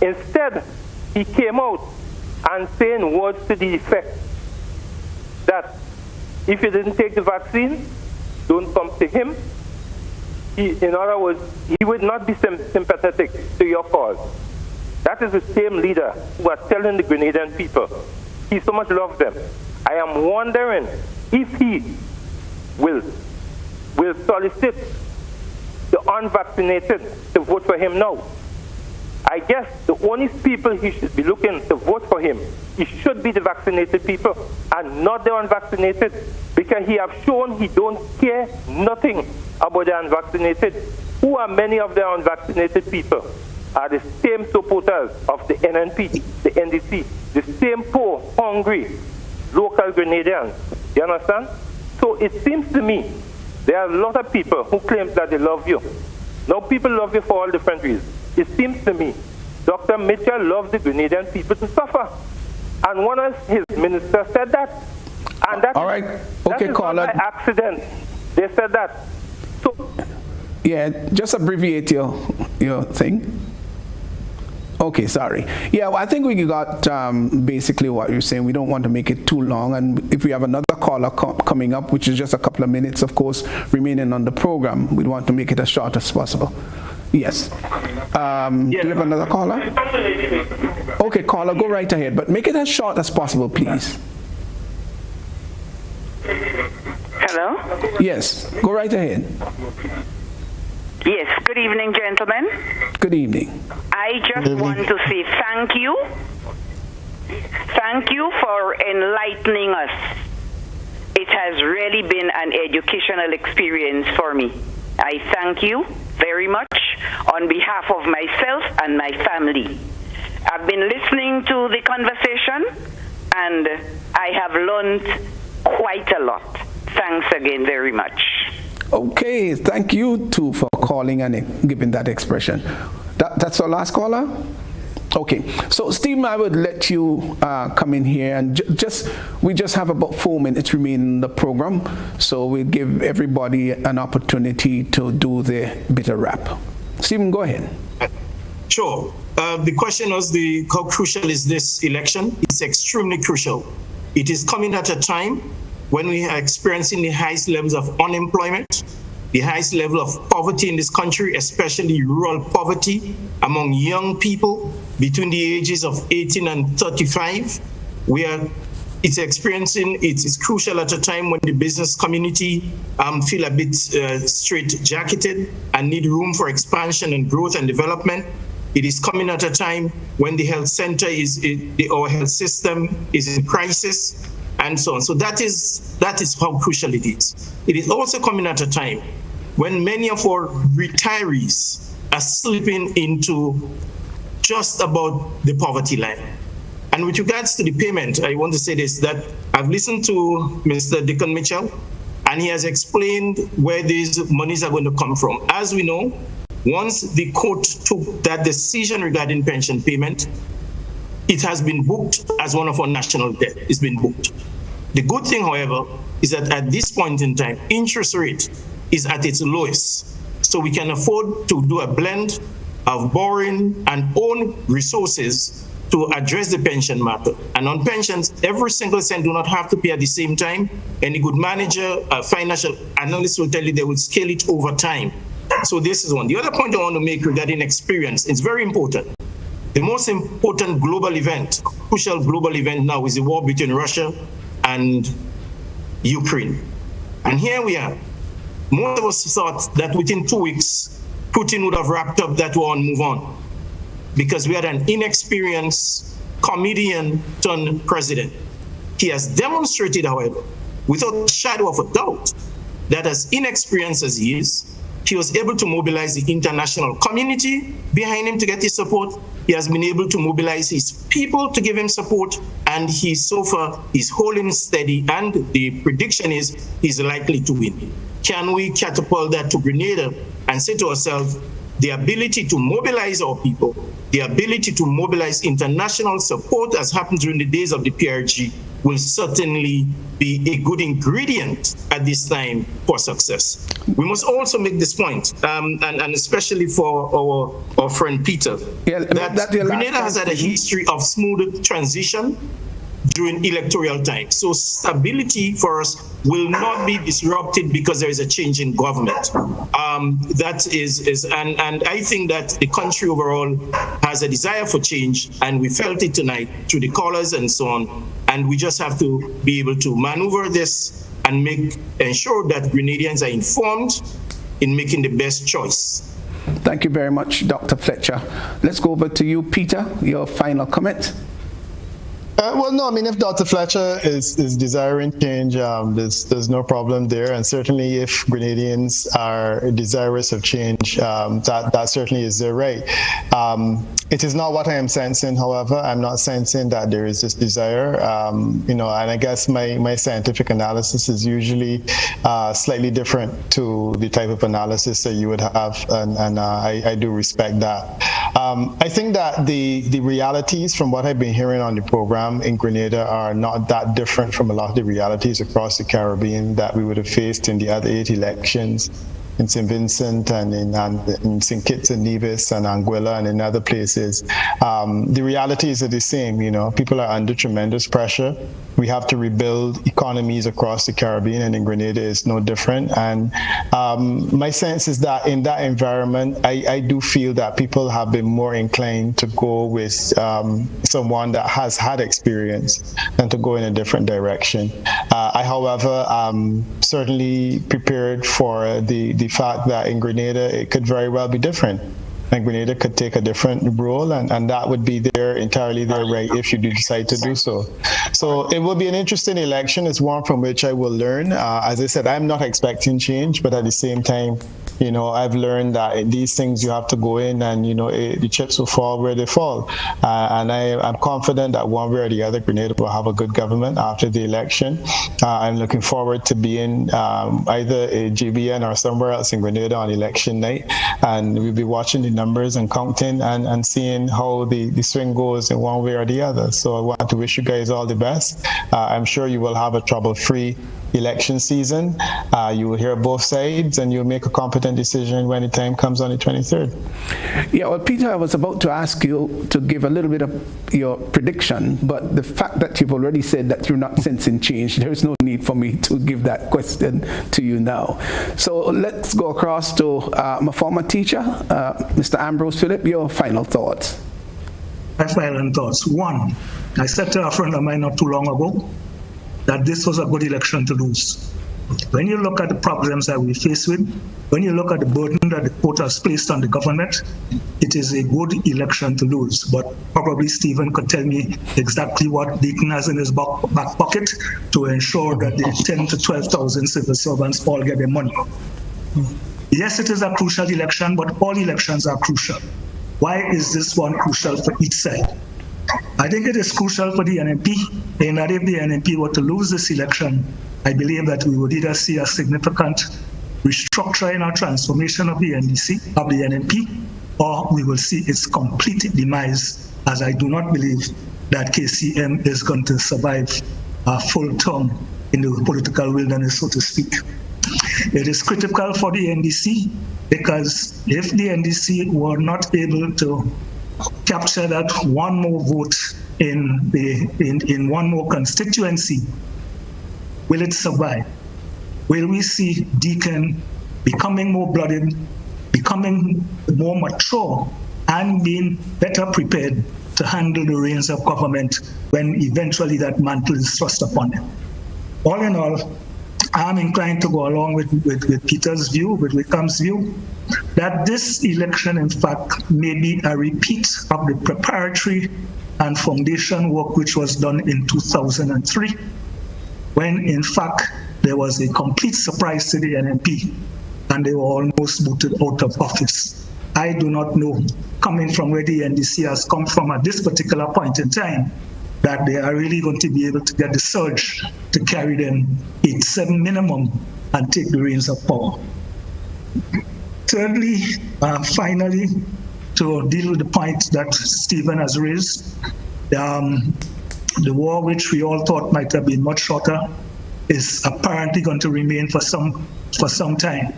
Instead, he came out and saying words to the effect that if you didn't take the vaccine, don't come to him. In other words, he would not be sympathetic to your cause. That is the same leader who was telling the Grenadian people he so much loves them. I am wondering if he will solicit the unvaccinated to vote for him now. I guess the only people he should be looking to vote for him, it should be the vaccinated people and not the unvaccinated, because he has shown he don't care nothing about the unvaccinated. Who are many of the unvaccinated people? Are the same supporters of the NNP, the NDC, the same poor, hungry, local Grenadians. You understand? So it seems to me there are a lot of people who claim that they love you. Now people love you for all different reasons. It seems to me Dr. Mitchell loves the Grenadian people to suffer. And one of his ministers said that. And that, all right. Okay, that is caller. not by accident. They said that. So yeah, just abbreviate your thing. Okay, sorry. Yeah, well, I think we got basically what you're saying. We don't want to make it too long, and if we have another caller coming up, which is just a couple of minutes, of course, remaining on the program, we'd want to make it as short as possible. Yes. Do you have another caller? Okay, caller, go right ahead, but make it as short as possible, please. Hello? Yes, go right ahead. Yes, good evening, gentlemen. Good evening. I just want to say thank you. Thank you for enlightening us. It has really been an educational experience for me. I thank you very much on behalf of myself and my family. I've been listening to the conversation and I have learned quite a lot. Thanks again very much. Okay, thank you too for calling and giving that expression. That's our last caller? Okay, so Stephen, I would let you come in here and we just have about 4 minutes remaining in the program, so we'll give everybody an opportunity to do the bit of wrap. Stephen, go ahead. Sure. The question was how crucial is this election? It's extremely crucial. It is coming at a time when we are experiencing the highest levels of unemployment, the highest level of poverty in this country, especially rural poverty among young people between the ages of 18 and 35. It's crucial at a time when the business community feel a bit straight-jacketed and need room for expansion and growth and development. It is coming at a time when the health center our health system is in crisis, and so on. So that is how crucial it is. It is also coming at a time when many of our retirees are slipping into just about the poverty line. And with regards to the payment, I want to say this, that I've listened to Mr. Deacon Mitchell, and he has explained where these monies are going to come from. As we know, once the court took that decision regarding pension payment, it has been booked as one of our national debt. It's been booked. The good thing, however, is that at this point in time, interest rate is at its lowest. So we can afford to do a blend of borrowing and own resources to address the pension matter. And on pensions, every single cent do not have to pay at the same time. Any good manager, a financial analyst will tell you they will scale it over time. So this is one. The other point I want to make regarding experience, it's very important. The most important global event, crucial global event now, is the war between Russia and Ukraine. And here we are. Most of us thought that within 2 weeks, Putin would have wrapped up that war and move on, because we had an inexperienced comedian turned president. He has demonstrated, however, without a shadow of a doubt, that as inexperienced as he is, he was able to mobilize the international community behind him to get his support. He has been able to mobilize his people to give him support, and he so far is holding steady, and the prediction is he's likely to win. Can we catapult that to Grenada and say to ourselves, the ability to mobilize our people, the ability to mobilize international support, as happened during the days of the PRG, will certainly be a good ingredient at this time for success. We must also make this point, and especially for our friend Peter, that Grenada has had a history of smooth transition during electoral time. So stability for us will not be disrupted because there is a change in government. And I think that the country overall has a desire for change, and we felt it tonight through the callers and so on. And we just have to be able to maneuver this and ensure that Grenadians are informed in making the best choice. Thank you very much, Dr. Fletcher. Let's go over to you, Peter, your final comment. Well, no, I mean, if Dr. Fletcher is desiring change, there's no problem there. And certainly if Grenadians are desirous of change, that certainly is their right. It is not what I am sensing, however. I'm not sensing that there is this desire, and I guess my scientific analysis is usually slightly different to the type of analysis that you would have, and I do respect that. I think that the realities from what I've been hearing on the program in Grenada are not that different from a lot of the realities across the Caribbean that we would have faced in the other 8 elections in St. Vincent and in St. Kitts and Nevis and Anguilla and in other places. The realities are the same. People are under tremendous pressure. We have to rebuild economies across the Caribbean, and in Grenada is no different. And my sense is that in that environment, I do feel that people have been more inclined to go with someone that has had experience than to go in a different direction. I, however, am certainly prepared for the fact that in Grenada, it could very well be different. And Grenada could take a different role, and that would be entirely their right if you do decide to do so. So it will be an interesting election. It's one from which I will learn. As I said, I'm not expecting change, but at the same time, I've learned that in these things you have to go in and, the chips will fall where they fall. And I'm confident that one way or the other, Grenada will have a good government after the election. I'm looking forward to being either a GBN or somewhere else in Grenada on election night. And we'll be watching the numbers and counting and seeing how the swing goes in one way or the other. So I want to wish you guys all the best. I'm sure you will have a trouble-free election season. You will hear both sides and you'll make a competent decision when the time comes on the 23rd. Yeah, well, Peter, I was about to ask you to give a little bit of your prediction, but the fact that you've already said that you're not sensing change, there's no need for me to give that question to you now. So let's go across to my former teacher, Mr. Ambrose. Phillip, your final thoughts. My final thoughts. One, I said to a friend of mine not too long ago that this was a good election to lose. When you look at the problems that we face with, when you look at the burden that the court has placed on the government, it is a good election to lose. But probably Stephen could tell me exactly what Deacon has in his back pocket to ensure that the 10 to 12,000 civil servants all get their money. Yes, it is a crucial election, but all elections are crucial. Why is this one crucial for each side? I think it is crucial for the NNP, and that if the NNP were to lose this election, I believe that we would either see a significant restructuring or transformation of the NDC, of the NNP, or we will see its complete demise, as I do not believe that KCM is going to survive a full term in the political wilderness, so to speak. It is critical for the NDC because if the NDC were not able to capture that one more vote in one more constituency, will it survive? Will we see Deacon becoming more blooded, becoming more mature, and being better prepared to handle the reins of government when eventually that mantle is thrust upon him? All in all, I'm inclined to go along with Peter's view, with Wickham's view, that this election, in fact, may be a repeat of the preparatory and foundation work which was done in 2003, when, in fact, there was a complete surprise to the NNP, and they were almost voted out of office. I do not know, coming from where the NDC has come from at this particular point in time, that they are really going to be able to get the surge to carry them 8-7 minimum and take the reins of power. Thirdly, finally, to deal with the point that Stephen has raised, the war, which we all thought might have been much shorter, is apparently going to remain for some time.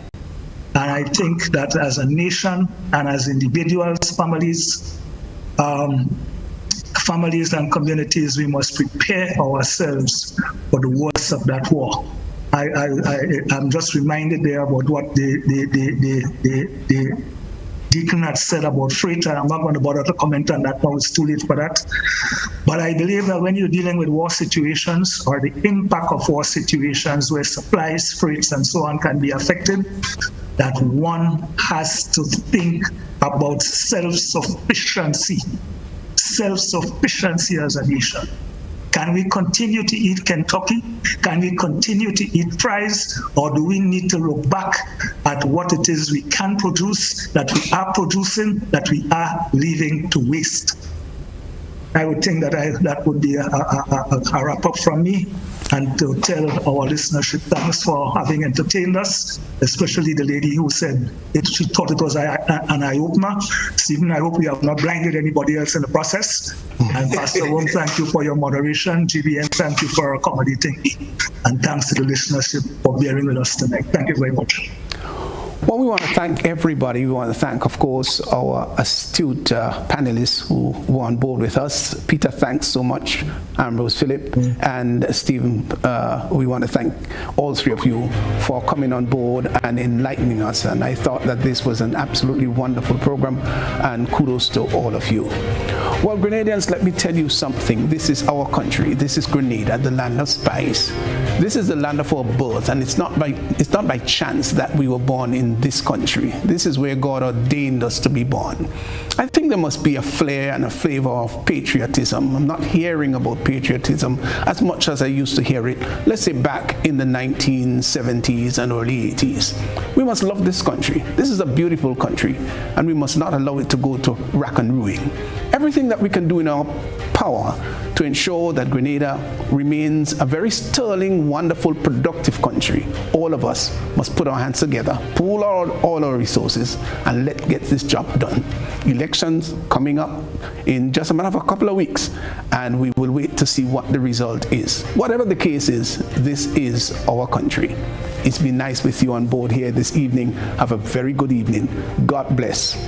And I think that as a nation and as individuals, families and communities, we must prepare ourselves for the worst of that war. I'm just reminded there about what the Deacon had said about freight, and I'm not going to bother to comment on that now, it's too late for that. But I believe that when you're dealing with war situations or the impact of war situations where supplies, freights, and so on can be affected, that one has to think about self-sufficiency as a nation. Can we continue to eat Kentucky? Can we continue to eat fries? Or do we need to look back at what it is we can produce, that we are producing, that we are leaving to waste? I would think that would be a wrap-up from me, and to tell our listenership thanks for having entertained us, especially the lady who said she thought it was an eye-opener. Stephen, I hope we have not blinded anybody else in the process. And Pastor Worme, thank you for your moderation. GBN, thank you for accommodating me. And thanks to the listenership for bearing with us tonight. Thank you very much. Well, we want to thank everybody. We want to thank, of course, our astute panelists who were on board with us. Peter, thanks so much. Ambrose, Phillip, and Stephen, we want to thank all three of you for coming on board and enlightening us. And I thought that this was an absolutely wonderful program, and kudos to all of you. Well, Grenadians, let me tell you something. This is our country. This is Grenada, the land of spice. This is the land of our birth, and it's not by chance that we were born in this country. This is where God ordained us to be born. I think there must be a flair and a flavor of patriotism. I'm not hearing about patriotism as much as I used to hear it, let's say back in the 1970s and early 80s. We must love this country. This is a beautiful country, and we must not allow it to go to rack and ruin. Everything that we can do in our power to ensure that Grenada remains a very sterling, wonderful, productive country. All of us must put our hands together, pool all our resources, and let's get this job done. Elections coming up in just a matter of a couple of weeks, and we will wait to see what the result is. Whatever the case is, this is our country. It's been nice with you on board here this evening. Have a very good evening. God bless.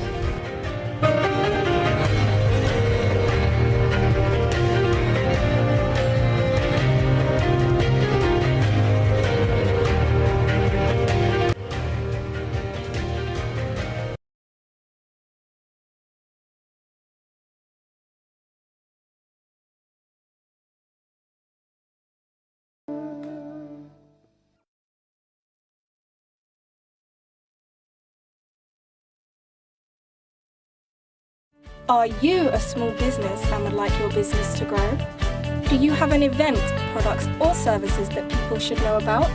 Are you a small business and would like your business to grow? Do you have an event, products or services that people should know about?